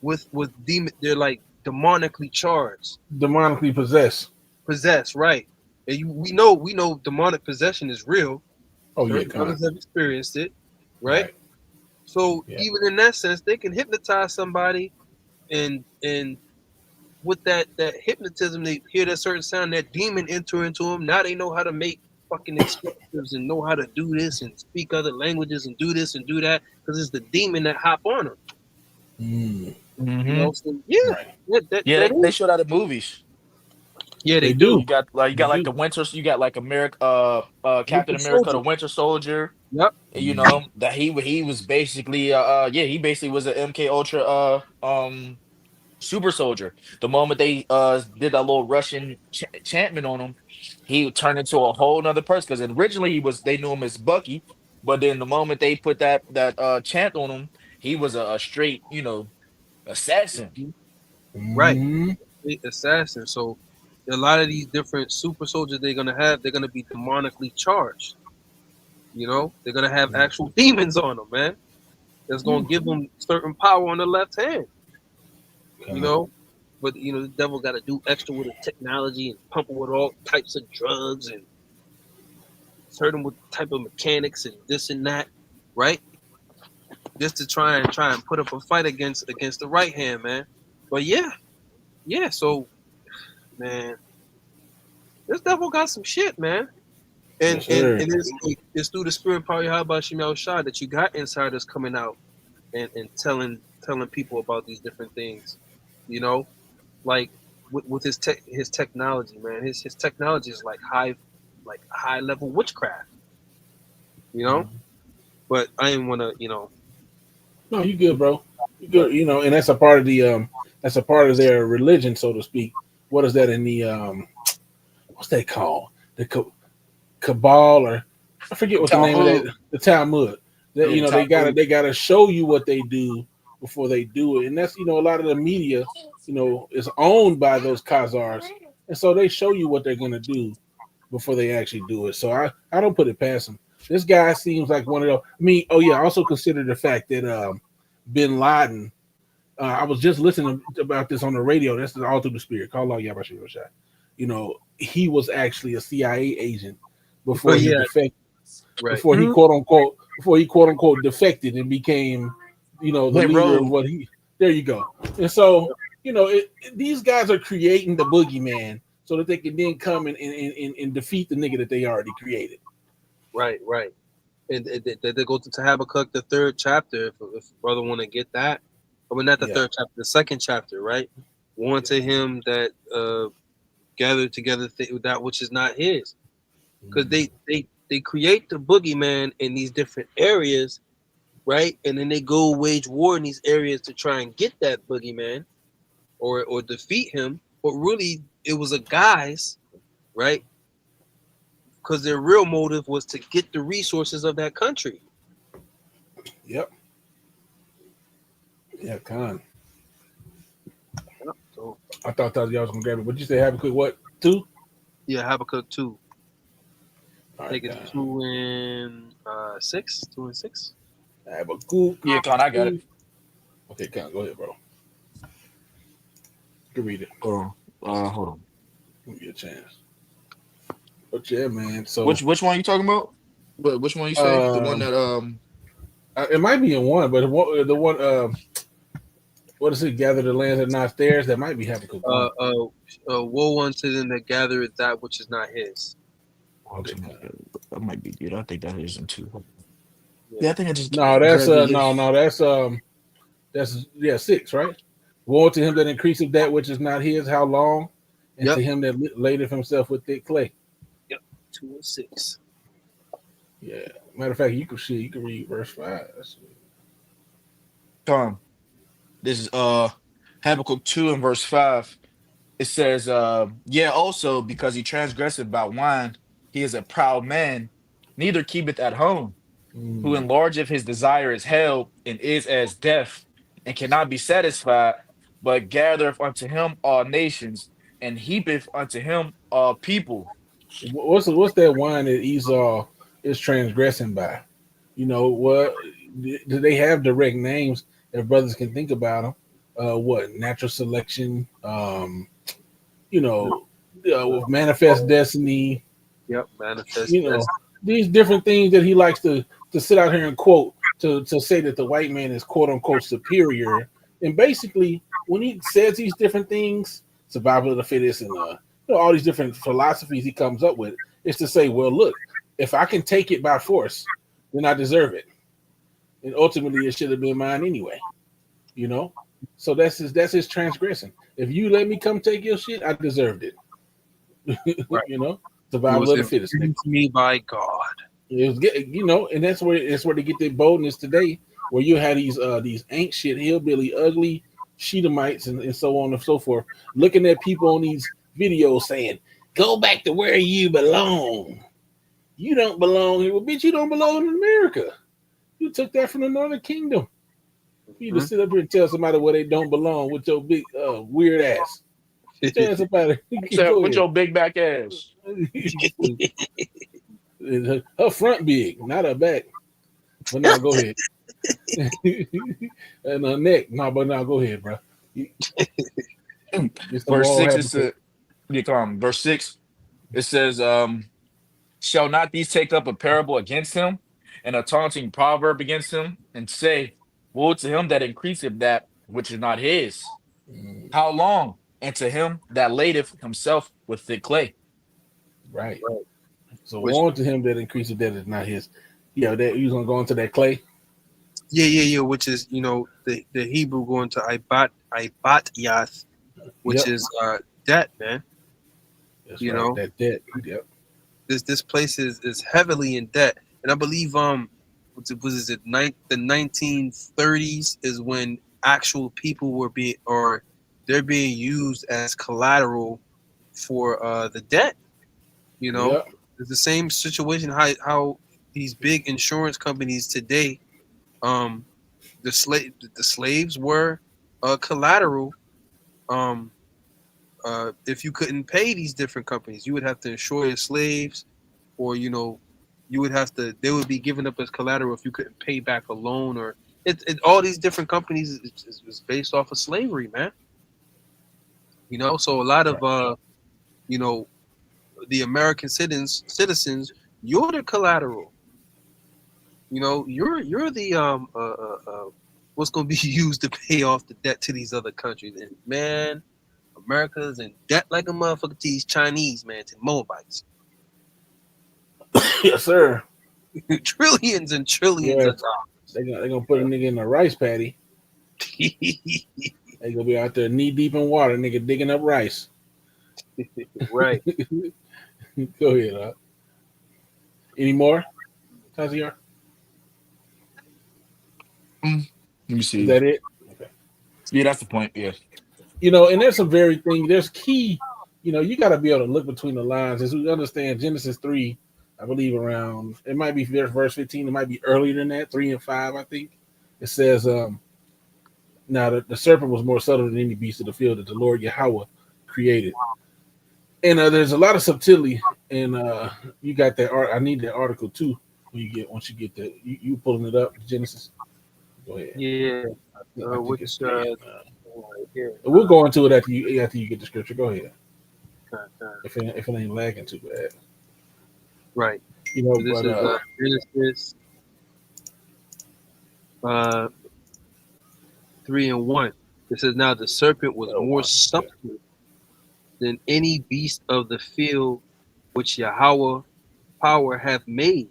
with demon. They're like demonically charged, Demonically possessed. possessed, right? And we know demonic possession is real. Oh yeah, Certain con. brothers have experienced it, right? Right. So Yeah. even in that sense, they can hypnotize somebody, and with that hypnotism, they hear that certain sound, that demon enter into them. Now they know how to make fucking explosives and know how to do this and speak other languages and do this and do that because it's the demon that hop on them. Mm, You Hmm. know, so yeah, right. Yeah, that they is. show that in movies. Yeah, they They do. do. You got They like the do. Winter. You got like America, Winter Captain America, the Soldier. Winter Soldier. Yep. You Mm, know that he was basically yeah, he basically was an MK Ultra super soldier. The moment they did that little Russian enchantment on him, he turned into a whole nother person. Because originally they knew him as Bucky, but then the moment they put that chant on him, he was a straight assassin. Mhm. Right. mm, Assassin. So a lot of these different super soldiers they're gonna be demonically charged. You know, they're gonna have mm, actual demons on them, man. That's gonna mm, give them certain power on the left hand. You con. know, but the devil got to do extra with the technology and pump them with all types of drugs and hurt them with type of mechanics and this and that, right? Just to try and put up a fight against the right hand, man. But yeah, yeah. So man, this devil got some shit, man. And Yes, and sir. and it's through the spirit power how about Shemal Shah that you got insiders coming out and telling people about these different things. You know, like with his technology, man. His technology is like high level witchcraft, you know. Mm. But I didn't want to, No, you good, bro. You but good. And that's a part of the that's a part of their religion, so to speak. What is that in the what's that called? The cabal, or I forget what the name of Talmud. that. The Talmud. That Yeah, they gotta Talmud. show you what they do before they do it, and that's a lot of the media, is owned by those Khazars, and so they show you what they're gonna do before they actually do it. So I don't put it past him. This guy seems like one of those. I mean, oh yeah, I also consider the fact that Bin Laden. I was just listening about this on the radio. That's all through the spirit. Call out Yabashir Rashad. He was actually a CIA agent oh before he yeah, defected. right. Before he quote unquote defected and became, the Went leader of rogue. what he. There you go. And so, these guys are creating the boogeyman so that they can then come and defeat the nigga that they already created. Right, right. And they go to Habakkuk, the third chapter, if brother want to get that. I mean, not the Yeah. third chapter, the second chapter, right? Warn to him that gather together that which is not his, because Mhm. they create the boogeyman in these different areas, right? And then they go wage war in these areas to try and get that boogeyman or defeat him. But really, it was a guise, right? Because their real motive was to get the resources of that country. Yep. Yeah, con. So I thought that y'all was gonna grab it. But you say have a quick what? Two? yeah, Habakkuk 2. All I right, think it's con. 2 and 6. 2 and 6. Have a cool. Yeah, Con, I got it. Okay, con. Go ahead, bro. You can read it. Hold on. Give me a chance. But yeah, man. So Which one you talking about? Which one you say? The one um, that it might be in one, but the one what is it? Gather the lands that are not theirs. That might be Habakkuk Uh, one. uh, Woe unto them that gathereth that which is not his. Okay, con. that might be good. I think that is in two. Yeah. Yeah, I think I just No, that's grabbed it. no, that's yeah 6, right? Woe to him that increaseth that which is not his. How long? And Yep. to him that ladeth himself with thick clay. Yep. 2 and 6. Yeah. Matter of fact, you can read verse 5. Con. This is Habakkuk 2 and verse 5. It says, yeah, also because he transgresseth by wine, he is a proud man, neither keepeth at home, who Mm. enlargeth his desire is hell, and is as death, and cannot be satisfied, but gathereth unto him all nations, and heapeth unto him all people. What's that wine that Esau is transgressing by? You know what? Do they have direct names if brothers can think about them? What natural selection? You know, with manifest destiny. Yep, manifest You know, destiny. these different things that he likes to sit out here and quote to say that the white man is quote unquote superior. And basically, when he says these different things, survival of the fittest, and all these different philosophies he comes up with, is to say, well, look, if I can take it by force, then I deserve it, and ultimately it should have been mine anyway. You know, so that's his transgression. If you let me come take your shit, I deserved it. Right. You know, It survival was of the fittest, given nigga. to me by God. It was and that's where they get their boldness today, where you had these ain't shit hillbilly ugly Shedemites and so on and so forth, looking at people on these videos saying, "Go back to where you belong. You don't belong here." Well, bitch, you don't belong in America. You took that from the Northern Kingdom. For you to Mhm. sit up here and tell somebody where they don't belong with your big weird ass. Get your ass up out of here. So Go with ahead. your big back ass. Her front big, not her back. But now go ahead. And neck. No, but now go ahead, bro. Get some Verse moral 6, it habitat. says, verse 6, it says, shall not these take up a parable against him and a taunting proverb against him and say, woe to him that increaseth that which is not his? Mm, How long? And to him that ladeth himself with thick clay. right. Right. So Which, warn to him that increases that is not his. Yeah, that he's gonna go into that clay. yeah. Which is, the Hebrew going to Ibat Yath, which Yep, is debt, man. that's You right. know, Yep. this place is heavily in debt, and I believe was it the 1930s is when actual people were being or they're being used as collateral for the debt. You know, Yep. it's the same situation how these big insurance companies today, um, the slaves were collateral. Um, if you couldn't pay these different companies, you would have to insure your slaves, or you would have to. They would be given up as collateral if you couldn't pay back a loan, or all these different companies is based off of slavery, man. So a lot of Right. you know, the American citizens, you're the collateral. You're the what's going to be used to pay off the debt to these other countries. And man, America's in debt like a motherfucker to these Chinese, man, to Moabites. Yes, sir. Trillions and trillions Yeah, of dollars. they gonna put a nigga in a rice paddy. They gonna be out there knee deep in water, nigga digging up rice. Right. Go ahead. Any more? Taziar? Let me Is see. that it? Okay. Yeah, that's the point. Yeah. And there's some very thing. There's key. You got to be able to look between the lines as we understand Genesis 3. I believe around it might be verse 15. It might be earlier than that, 3 and 5. I think it says, "Now the serpent was more subtle than any beast of the field that the Lord Yahweh created." And there's a lot of subtlety, and you got that. I need that article too. Once you get that, you pulling it up, Genesis. Go ahead. Yeah. I think it's Which 3. right here. We'll go into it after you get the scripture. Go ahead. Uh, uh, If it ain't lagging too bad, right. So this But is Genesis uh 3:1. It says, now the serpent was oh, more one. Yeah. subtle than any beast of the field which Yahweh power hath made.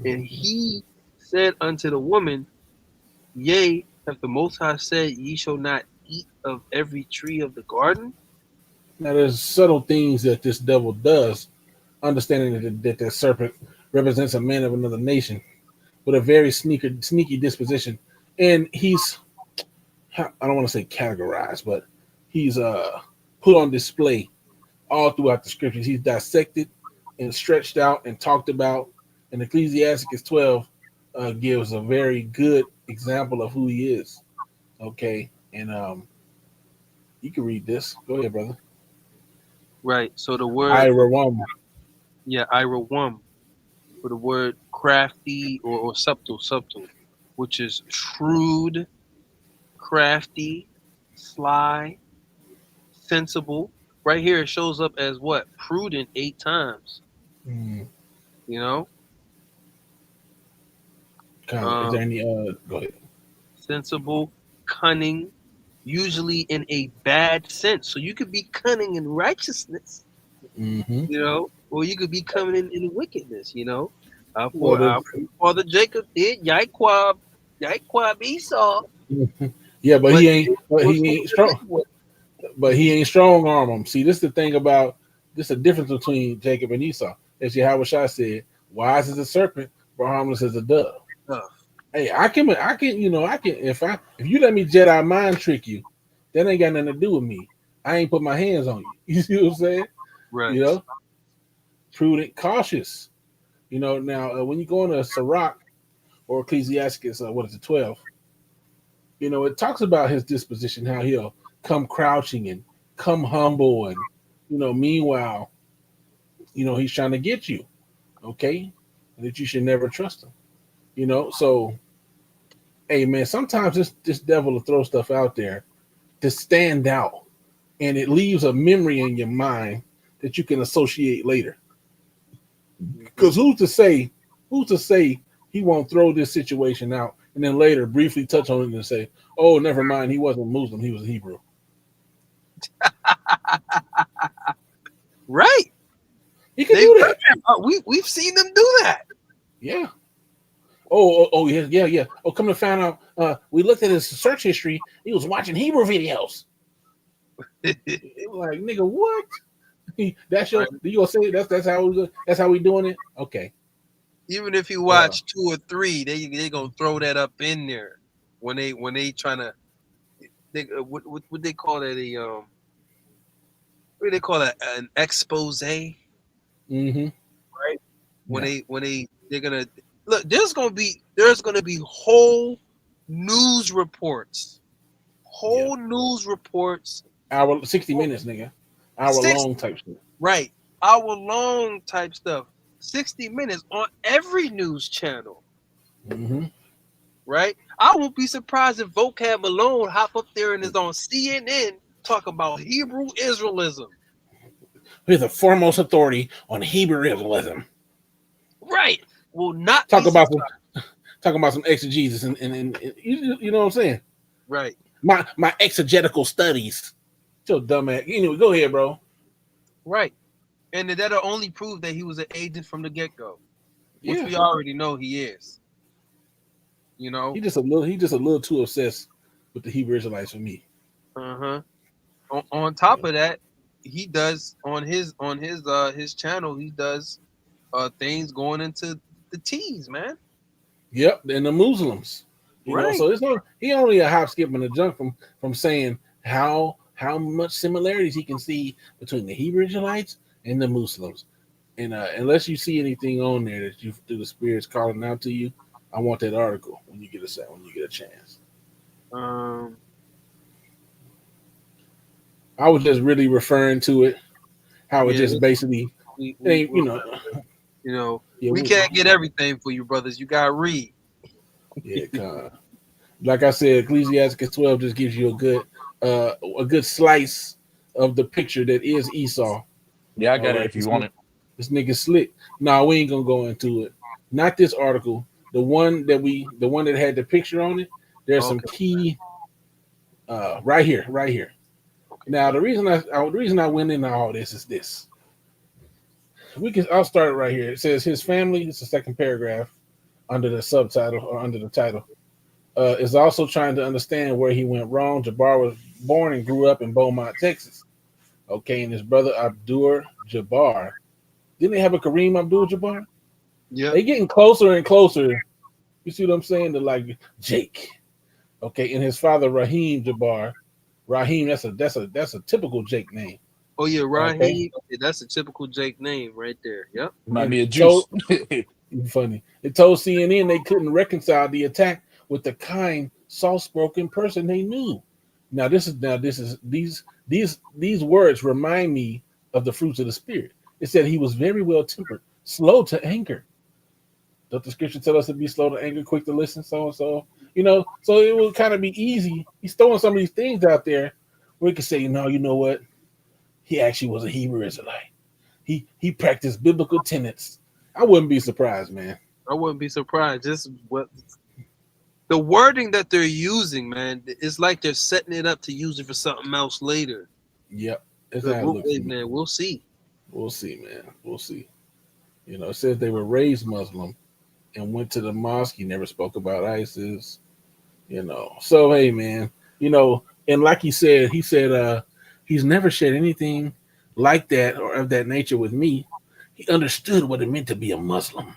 And Mhm. he said unto the woman, yea, hath the Most High said, ye shall not eat of every tree of the garden? Now there's subtle things that this devil does, understanding that serpent represents a man of another nation with a very sneaky disposition, and he's I don't want to say categorized, but he's put on display all throughout the scriptures. He's dissected and stretched out and talked about. And Ecclesiasticus 12 gives a very good example of who he is. Okay, and you can read this. Go ahead, brother. Right. So the word, Irawam. yeah, Irawam. for the word crafty or subtle, which is shrewd, crafty, sly, sensible. Right here, it shows up as what? Prudent 8 times. Mm. You know, Is um, there any go ahead. sensible, cunning, usually in a bad sense. So you could be cunning in righteousness, Mm-hmm. or you could be coming in wickedness. Well, Our father Jacob did, Yaquab Esau, yeah, but but he ain't. But was he full ain't of strong. iniquity. But he ain't strong arm him. See, this is the thing about this. Is the difference between Jacob and Esau. As Yahweh said, "Wise as a serpent, but harmless as a dove." Hey, I can, if you let me Jedi mind trick you, that ain't got nothing to do with me. I ain't put my hands on you. You see what I'm saying? Right. You know, prudent, cautious. Now when you go into Sirach or Ecclesiasticus, what is it, 12? It talks about his disposition, how he'll come crouching and come humble, and meanwhile, he's trying to get you, okay, and that you should never trust him. So hey man, sometimes this devil will throw stuff out there to stand out, and it leaves a memory in your mind that you can associate later. Because who's to say he won't throw this situation out and then later briefly touch on it and say, oh, never mind, he wasn't Muslim, he was a Hebrew. Right. He can do that. We've seen them do that. Yeah. Oh, yeah. Oh, come to find out, we looked at his search history. He was watching Hebrew videos. It was like, nigga, what? That's your? Right. You gonna say that's how we doing it? Okay. Even if you watch 2 or 3, they gonna throw that up in there when they trying to. What they call that what do they call that, an expose? Right. Mm-hmm. When Yeah. they're gonna look. There's gonna be whole news reports. News reports. Hour 60 minutes, nigga. Hour Six long type shit. Right. Hour long type stuff. 60 minutes on every news channel. Mm-hmm. Right? I won't be surprised if Vocab Malone hop up there and is on CNN talking about Hebrew Israelism. He's the foremost authority on Hebrew Israelism. Right. Will not Talk be about surprised. some exegesis and you know what I'm saying? Right. My exegetical studies. So dumb ass. Anyway, go ahead, bro. Right. And that'll only prove that he was an agent from the get-go, which Yeah. we already know he is. He just a little too obsessed with the Hebrew Israelites for me. Uh-huh. On top of that, he does on his channel, he does things going into the T's, man. Yep, and the Muslims. Right. So he only a hop, skip, and a jump from saying how much similarities he can see between the Hebrew Israelites and the Muslims. And unless you see anything on there that you through the spirits calling out to you, I want that article when you get a chance. Um, I was just really referring to it, how it yeah, just basically we, ain't, we, yeah, we can't get everything for you, brothers. You gotta read. yeah, like I said, Ecclesiastes 12 just gives you a good slice of the picture that is Esau. Yeah, I All got it right, if you want it. this nigga slick. No, we ain't gonna go into it. Not this article. The one that had the picture on it. There's some Okay. key right here. Now the reason I went into all this is this. I'll start right here. It says his family. It's the second paragraph under the subtitle or under the title. Is also trying to understand where he went wrong. Jabbar was born and grew up in Beaumont, Texas. Okay, and his brother Abdur Jabbar. Didn't they have a Kareem Abdul Jabbar? Yep. They getting closer and closer. You see what I'm saying? To like Jake. Okay, and his father Raheem Jabbar. Raheem, that's a typical Jake name. Oh yeah, Okay, Raheem. Yeah, that's a typical Jake name right there. Yep. Might and be a it told juice. funny. It told CNN they couldn't reconcile the attack with the kind, soft-spoken person they knew. These words remind me of the fruits of the spirit. It said he was very well tempered, slow to anger, Don't the scripture tell us to be slow to anger, quick to listen, so and so? You know, so it will kind of be easy. He's throwing some of these things out there where he can say, no, you know what? He actually was a Hebrew Israelite. He practiced biblical tenets. I wouldn't be surprised, man. I wouldn't be surprised. Just what the wording that they're using, man, it's like they're setting it up to use it for something else later. Yep. That's But how it looks to me. man, we'll see. We'll see, man. We'll see. You know, it says they were raised Muslim and went to the mosque. He never spoke about ISIS. You know. So hey, man, you know, and like he said he's never shared anything like that or of that nature with me. He understood what it meant to be a Muslim.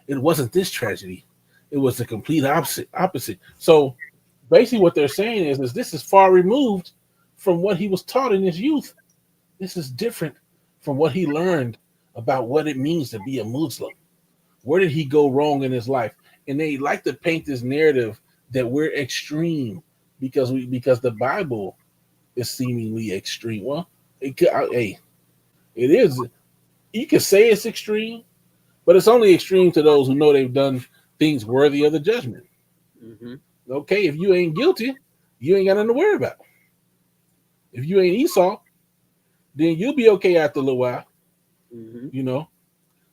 It wasn't this tragedy. It was the complete opposite. So basically what they're saying is this is far removed from what he was taught in his youth. This is different from what he learned about what it means to be a Muslim. Where did he go wrong in his life? And they like to paint this narrative that we're extreme because the Bible is seemingly extreme. Well, it is. You could say it's extreme, but it's only extreme to those who know they've done things worthy of the judgment. Mm-hmm. Okay, if you ain't guilty, you ain't got nothing to worry about. If you ain't Esau, then you'll be okay after a little while, you know.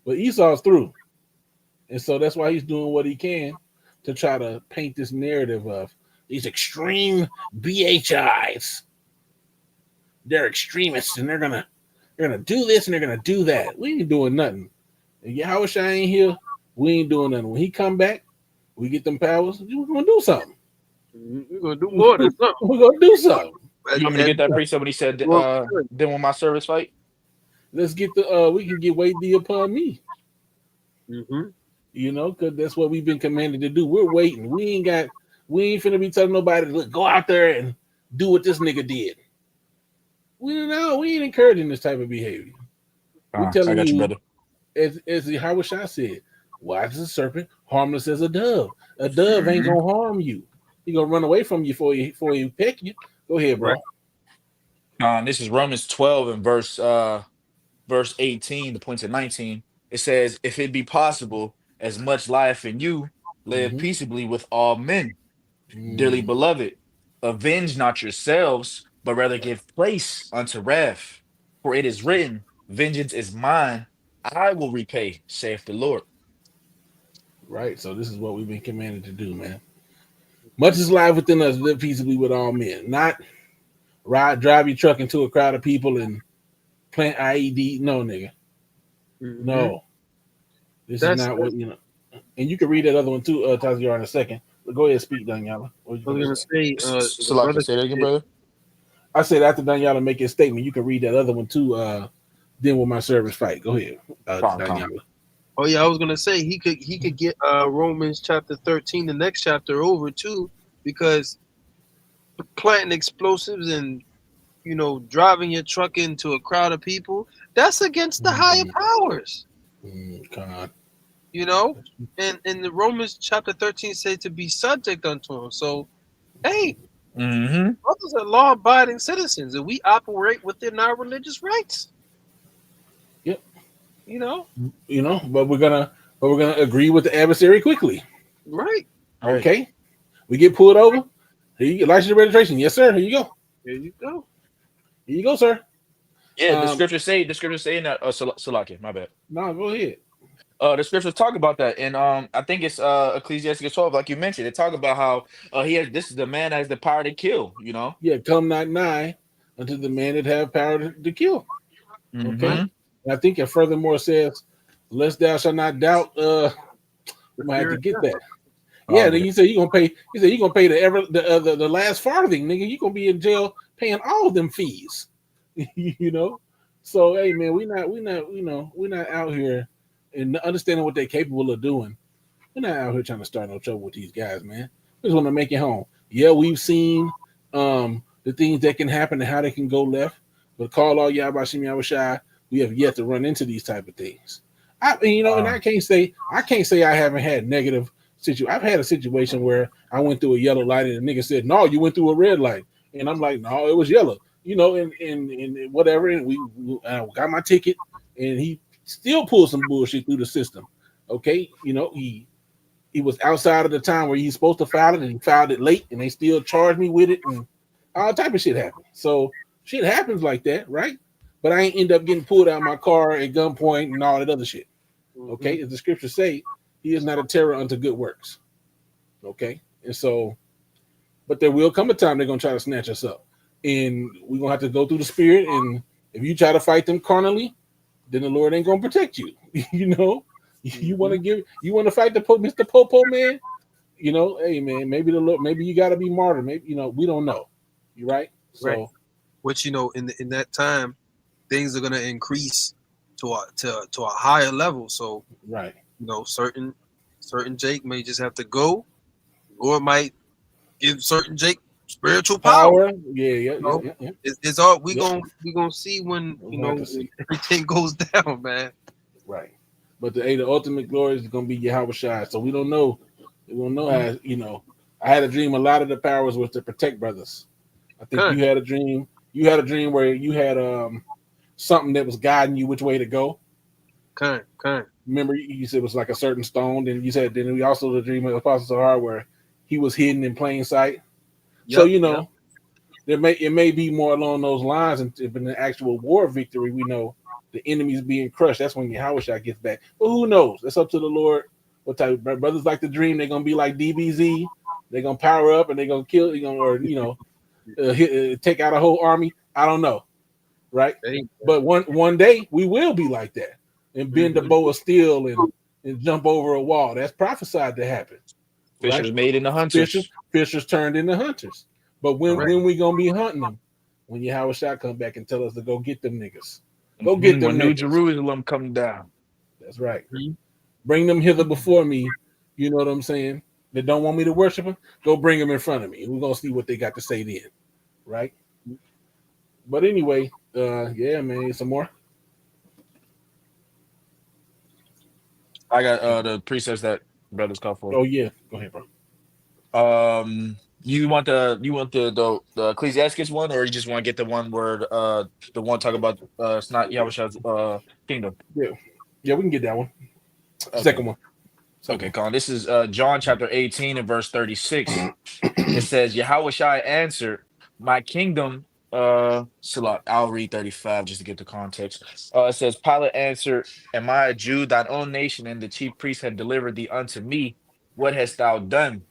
But Esau's through. And so that's why he's doing what he can to try to paint this narrative of these extreme BHIs. They're extremists and they're gonna do this and they're gonna do that. We ain't doing nothing. If Yahushua ain't here, we ain't doing nothing. When he come back, we get them powers, we're gonna do something. We're gonna do more than something. We're gonna do something. You want me to get that precept when he said, then when my service fight? Let's get we can get weight thee upon me. Mm-hmm. You know, because that's what we've been commanded to do. We're waiting. We ain't finna be telling nobody to go out there and do what this nigga did. We ain't encouraging this type of behavior. We telling you, brother. as Yahushua said, wise as a serpent, harmless as a dove. A dove ain't gonna harm you. He gonna run away from you before he peck you. Go ahead, bro. This is Romans 12 and verse 18, the points at 19. It says, if it be possible, as much life in you, live peaceably with all men. Dearly beloved, avenge not yourselves, but rather give place unto wrath. For it is written, vengeance is mine, I will repay, saith the Lord. Right. So this is what we've been commanded to do, man. Much is life within us, live peaceably with all men. Not drive your truck into a crowd of people and plant IED. No, nigga. No. This is not what, you know. And you can read that other one too, Taziar, in a second. But go ahead and speak, Danyala. I was going to say, Salaki, say that again, brother. I said after Danyala make his statement, you can read that other one too. Then with my service fight. Go ahead, Danyala. Oh yeah, I was going to say he could get Romans chapter 13, the next chapter over too, because planting explosives and driving your truck into a crowd of people, that's against the higher powers. God. And the Romans chapter 13 said to be subject unto him. So, hey, brothers are law-abiding citizens, and we operate within our religious rights. Yep. But we're gonna agree with the adversary quickly. Right. Okay. We get pulled over. Here you go. License and registration. Yes, sir. Here you go. Here you go. Here you go, sir. Yeah, the scriptures say in that Salaki, my bad. No, go ahead. The scriptures talk about that, and I think it's Ecclesiastes 12, like you mentioned. They talk about how this is the man that has the power to kill. Yeah, come not nigh unto the man that have power to kill. Okay, and I think it furthermore says, "Lest thou shalt not doubt." We might have to get that. Yeah, then you say you're gonna pay. You say you're gonna pay the last farthing, nigga. You're gonna be in jail paying all them fees. So hey, man, we're not out here. And understanding what they're capable of doing, we're not out here trying to start no trouble with these guys, man. We just want to make it home. Yeah, we've seen the things that can happen and how they can go left, but call all Yahbashim Yahushai, we have yet to run into these type of things. And I can't say I haven't had negative situation. I've had a situation where I went through a yellow light and the nigga said, "No, you went through a red light," and I'm like, "No, it was yellow," and whatever. And we got my ticket, and he still pulled some bullshit through the system. Okay, he was outside of the time where he's supposed to file it, and he filed it late, and they still charged me with it, and all type of shit happened. So shit happens like that, right? But I ain't end up getting pulled out of my car at gunpoint and all that other shit. Okay, as the scriptures say, he is not a terror unto good works. Okay, and so, but there will come a time they're gonna try to snatch us up, and we're gonna have to go through the spirit. And if you try to fight them carnally, then the Lord ain't gonna protect you. You want to fight the Mr. Popo man. Hey man, maybe the Lord, maybe you got to be martyr. Maybe we don't know. You right? So, right. Which in that time, things are gonna increase to a higher level. So right. Certain Jake may just have to go. Lord might give certain Jake spiritual power. Yeah. It's all we gonna see when see. everything goes down, man. Right. But the ultimate glory is gonna be Yahweh Shai. So we don't know. We don't know how. I had a dream. A lot of the powers was to protect brothers. I think you had a dream. You had a dream where you had something that was guiding you which way to go. Remember, you said it was like a certain stone. Then you said we also the dream of Apostle Sahar where he was hidden in plain sight. So it may be more along those lines, and in the actual war victory, we know the enemy's being crushed. That's when Yahweh Shai gets back. But who knows? It's up to the Lord. What type of brothers like to dream? They're gonna be like DBZ. They're gonna power up and they're gonna kill. Take out a whole army. I don't know, right? But one day we will be like that and bend the bow of steel and jump over a wall. That's prophesied to happen. Fishers made into hunters. Fishers turned into hunters. But when we gonna be hunting them? When Yahweh Shai come back and tell us to go get them niggas. Go get them when niggas. New Jerusalem come down. That's right. Bring them hither before me. You know what I'm saying? They don't want me to worship them. Go bring them in front of me. We're gonna see what they got to say then, right? But anyway, yeah, man. Some more. I got the precepts that brothers call for. Oh yeah, go ahead, bro. You want the Ecclesiastes one, or you just want to get the one where the one talk about it's not Yahushua's kingdom? Yeah, we can get that one. Okay. Second one. Okay, Colin. This is John chapter 18 and verse 36. It says, Yahushua answered, my kingdom, Salat, I'll read 35 just to get the context. It says, Pilate answered, am I a Jew? Thine own nation and the chief priests have delivered thee unto me. What hast thou done?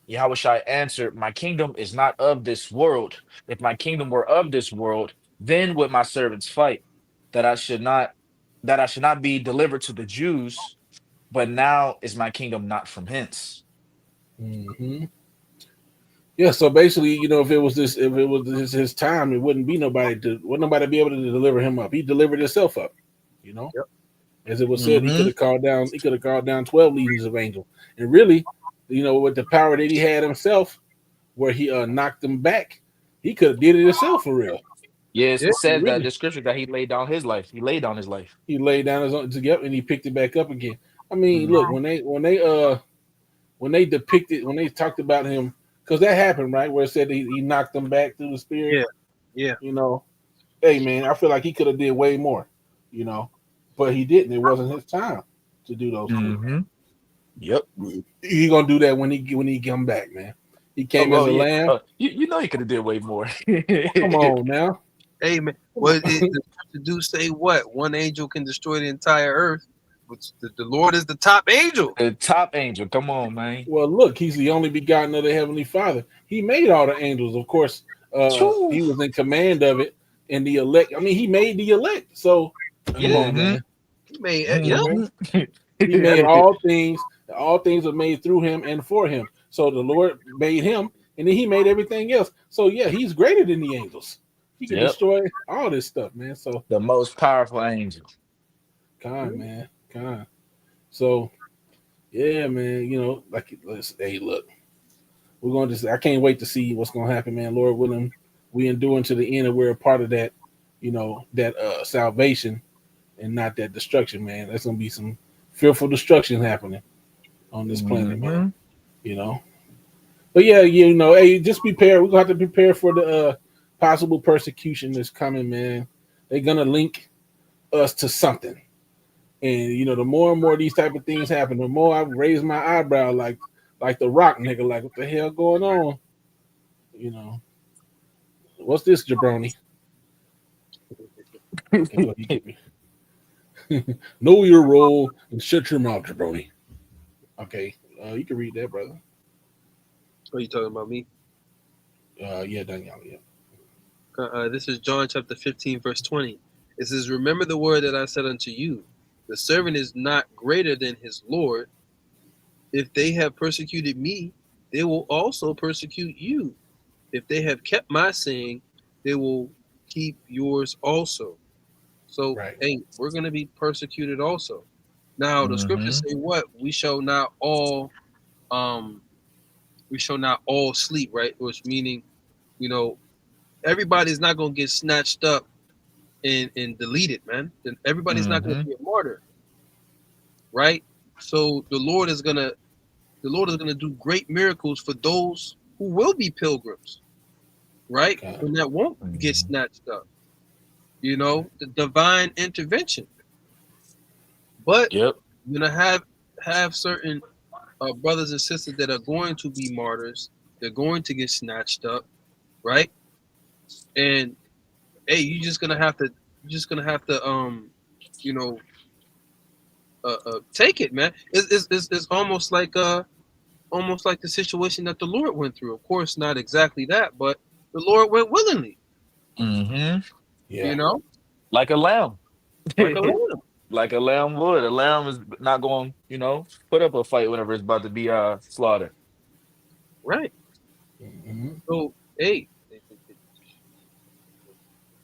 Yahushua answered, my kingdom is not of this world. If my kingdom were of this world, then would my servants fight, that I should not be delivered to the Jews. But now is my kingdom not from hence. Mm-hmm. Yeah, so basically, if it was his time, it wouldn't be nobody be able to deliver him up. He delivered himself up, As it was said, he could have called down 12 legions of angels. And really, with the power that he had himself, where he knocked them back, he could have did it himself for real. Yes, it says that in the scripture that he laid down his life. He laid down his life. He laid down his own together and he picked it back up again. I mean, look, when they depicted, when they talked about him, because that happened, right? Where it said he knocked them back through the spirit. Yeah. Hey man, I feel like he could have did way more, but he didn't. It wasn't his time to do those things. Yep. He gonna do that when he come back, man. He came as a lamb. He could have did way more. Come on now. Hey man, what the do say what? One angel can destroy the entire earth. The Lord is the top angel. The top angel. Come on, man. Well, look, he's the only begotten of the Heavenly Father. He made all the angels. Of course, he was in command of it. And the elect, I mean, he made the elect. So, come on, man. He made, he made all things. All things are made through him and for him. So the Lord made him, and then he made everything else. So, yeah, he's greater than the angels. He can destroy all this stuff, man. So the most powerful angel. Man. So, yeah, man, hey, look, we're going to I can't wait to see what's going to happen, man. Lord willing, we endure to the end and we're a part of that, that salvation and not that destruction, man. That's going to be some fearful destruction happening on this planet, man, But yeah, hey, just prepare. We're going to have to prepare for the possible persecution that's coming, man. They're going to link us to something. And the more and more these type of things happen, the more I raise my eyebrow, like the Rock nigga, like what the hell going on? What's this, jabroni? That's what he give me. Know your role and shut your mouth, jabroni. Okay, you can read that, brother. Are you talking about me? Yeah, Danielle. Yeah. This is John chapter 15, verse 20. It says, "Remember the word that I said unto you, the servant is not greater than his Lord. If they have persecuted me, they will also persecute you. If they have kept my saying, they will keep yours also." So, Right. hey, we're going to be persecuted also. Now, the scriptures Mm-hmm. say what? Um, we shall not all sleep, right? Which meaning, you know, everybody's not going to get snatched up and deleted, man. Then everybody's not going to Mm-hmm. be a martyr, right? So the Lord is gonna do great miracles for those who will be pilgrims, right? Okay. And that won't get Mm-hmm. snatched up. The divine intervention. But Yep. you're gonna have certain brothers and sisters that are going to be martyrs. They're going to get snatched up, right? And hey, you're just gonna have to you know take it, man. It's almost like the situation that the Lord went through. Of course, not exactly that, but the Lord went willingly, Mm-hmm. you Yeah. know, Like a lamb. like a lamb. Like a lamb would. A lamb is not going, put up a fight whenever it's about to be slaughtered. Right. Hmm. So, hey, they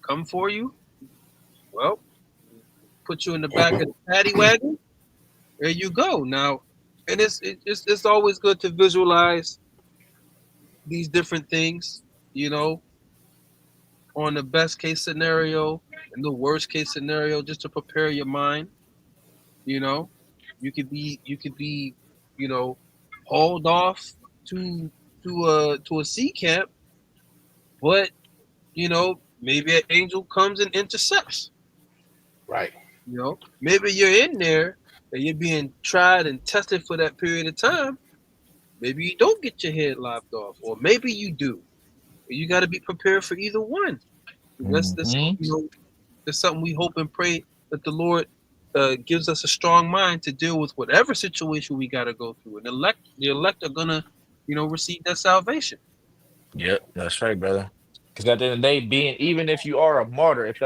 come for you. Well, put you in the back of the paddy wagon. There you go. Now, and it's always good to visualize these different things, you know, on the best case scenario and the worst case scenario, just to prepare your mind. You know, you could be, you know, hauled off to to a sea camp, but maybe an angel comes and intercepts. Right. Maybe you're in there and you're being tried and tested for that period of time. Maybe you don't get your head lopped off, or maybe you do. You got to be prepared for either one. That's Mm-hmm. that's something we hope and pray that the Lord gives us a strong mind to deal with whatever situation we got to go through. And the elect are gonna, receive that salvation. Yep, that's right, brother. Because at the end of the day, being even if you are a martyr, if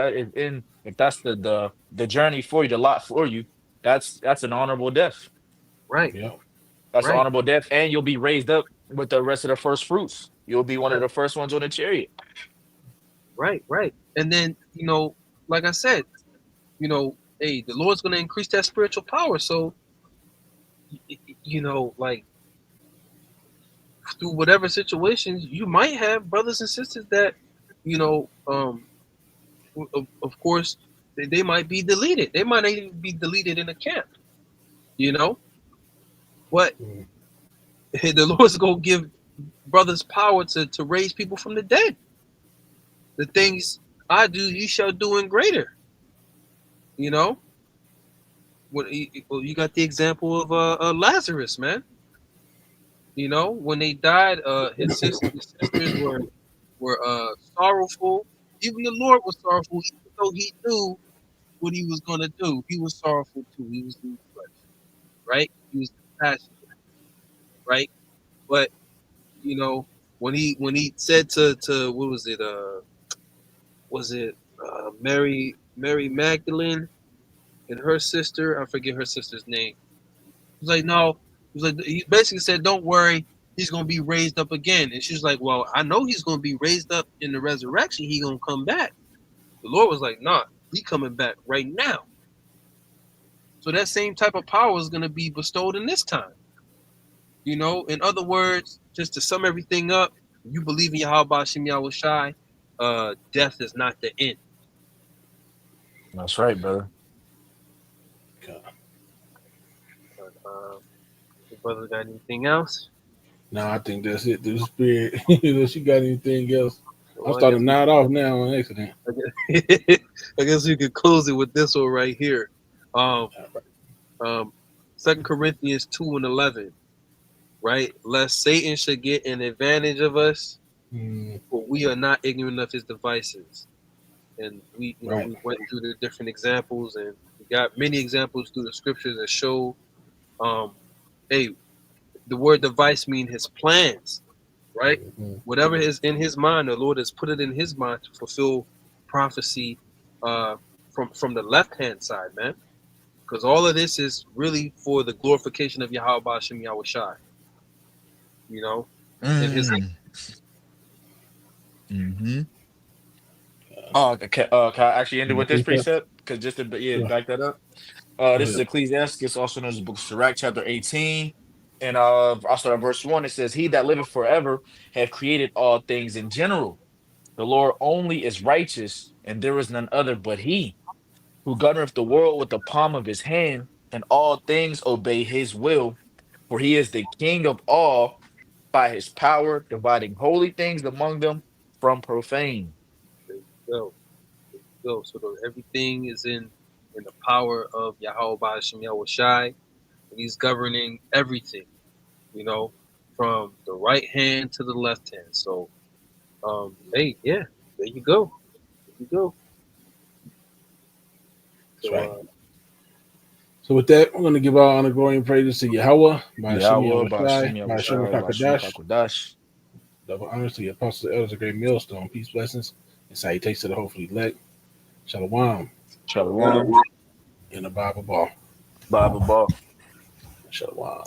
that's the journey for you, the lot for you, that's an honorable death. Right, Yeah. That's an right, honorable death, and you'll be raised up with the rest of the first fruits. You'll be one of right, the first ones on the chariot. right. And then, like I said, hey, the Lord's gonna increase that spiritual power. So, like through whatever situations, you might have brothers and sisters that, of course, they might be deleted. They might not even be deleted in a camp, you know. But Mm. the Lord's gonna give brothers power to raise people from the dead. The things I do, you shall do in greater. You know, you got the example of Lazarus, man. When they died, his sisters were sorrowful. Even the Lord was sorrowful, even though he knew what he was gonna do. He was sorrowful too. He was in the flesh, right? He was compassionate, right? But when he said to what was it Mary Magdalene and her sister, I forget her sister's name. He's like, no. He basically said, don't worry, he's gonna be raised up again. And she's like, well, I know he's gonna be raised up in the resurrection. He gonna come back. The Lord was like, nah, he coming back right now. So that same type of power is gonna be bestowed in this time. In other words, just to sum everything up, you believe in Yahweh Shem Yahweh Shai, death is not the end. That's right, brother. Okay. But, your brother got anything else? No, I think that's it. Through the spirit. Unless you got anything else, I'm Well, I starting guess to we, nod off now on accident. I guess, I guess we could close it with this one right here. Um, 2 Corinthians 2:11, right? Lest Satan should get an advantage of us, for we are not ignorant of his devices. And we, Right. we went through the different examples, and we got many examples through the scriptures that show, hey, the word device mean his plans, right? Whatever is in his mind, the Lord has put it in his mind to fulfill prophecy from the left hand side, man. Because all of this is really for the glorification of Yahweh Ba'ashem Yahweh Shai. You know, in his Mm-hmm. Can I actually end it with this precept? Because just to back that up. This is Ecclesiastes, also known as the Book of Sirach, chapter 18. And I'll start at verse 1. It says, He that liveth forever hath created all things in general. The Lord only is righteous, and there is none other but he, who governeth the world with the palm of his hand, and all things obey his will. For he is the king of all by his power, dividing holy things among them from profane. there you go. There you go. So everything is in the power of Yahweh Ba'ashem Yahweh Shai, and he's governing everything, you know, from the right hand to the left hand. So hey, yeah, there you go. There you go. That's right. So with that, we're going to give our honor, glory, and praises to Yahweh, Yahweh, by Hashem Kakadash. Kakadash. Double honors to the apostles, elders, of great millstone. Peace, blessings, and salutations to the hopefully elect. Shalom. Shalom. In the Bible ball. Bible ball. Shalom.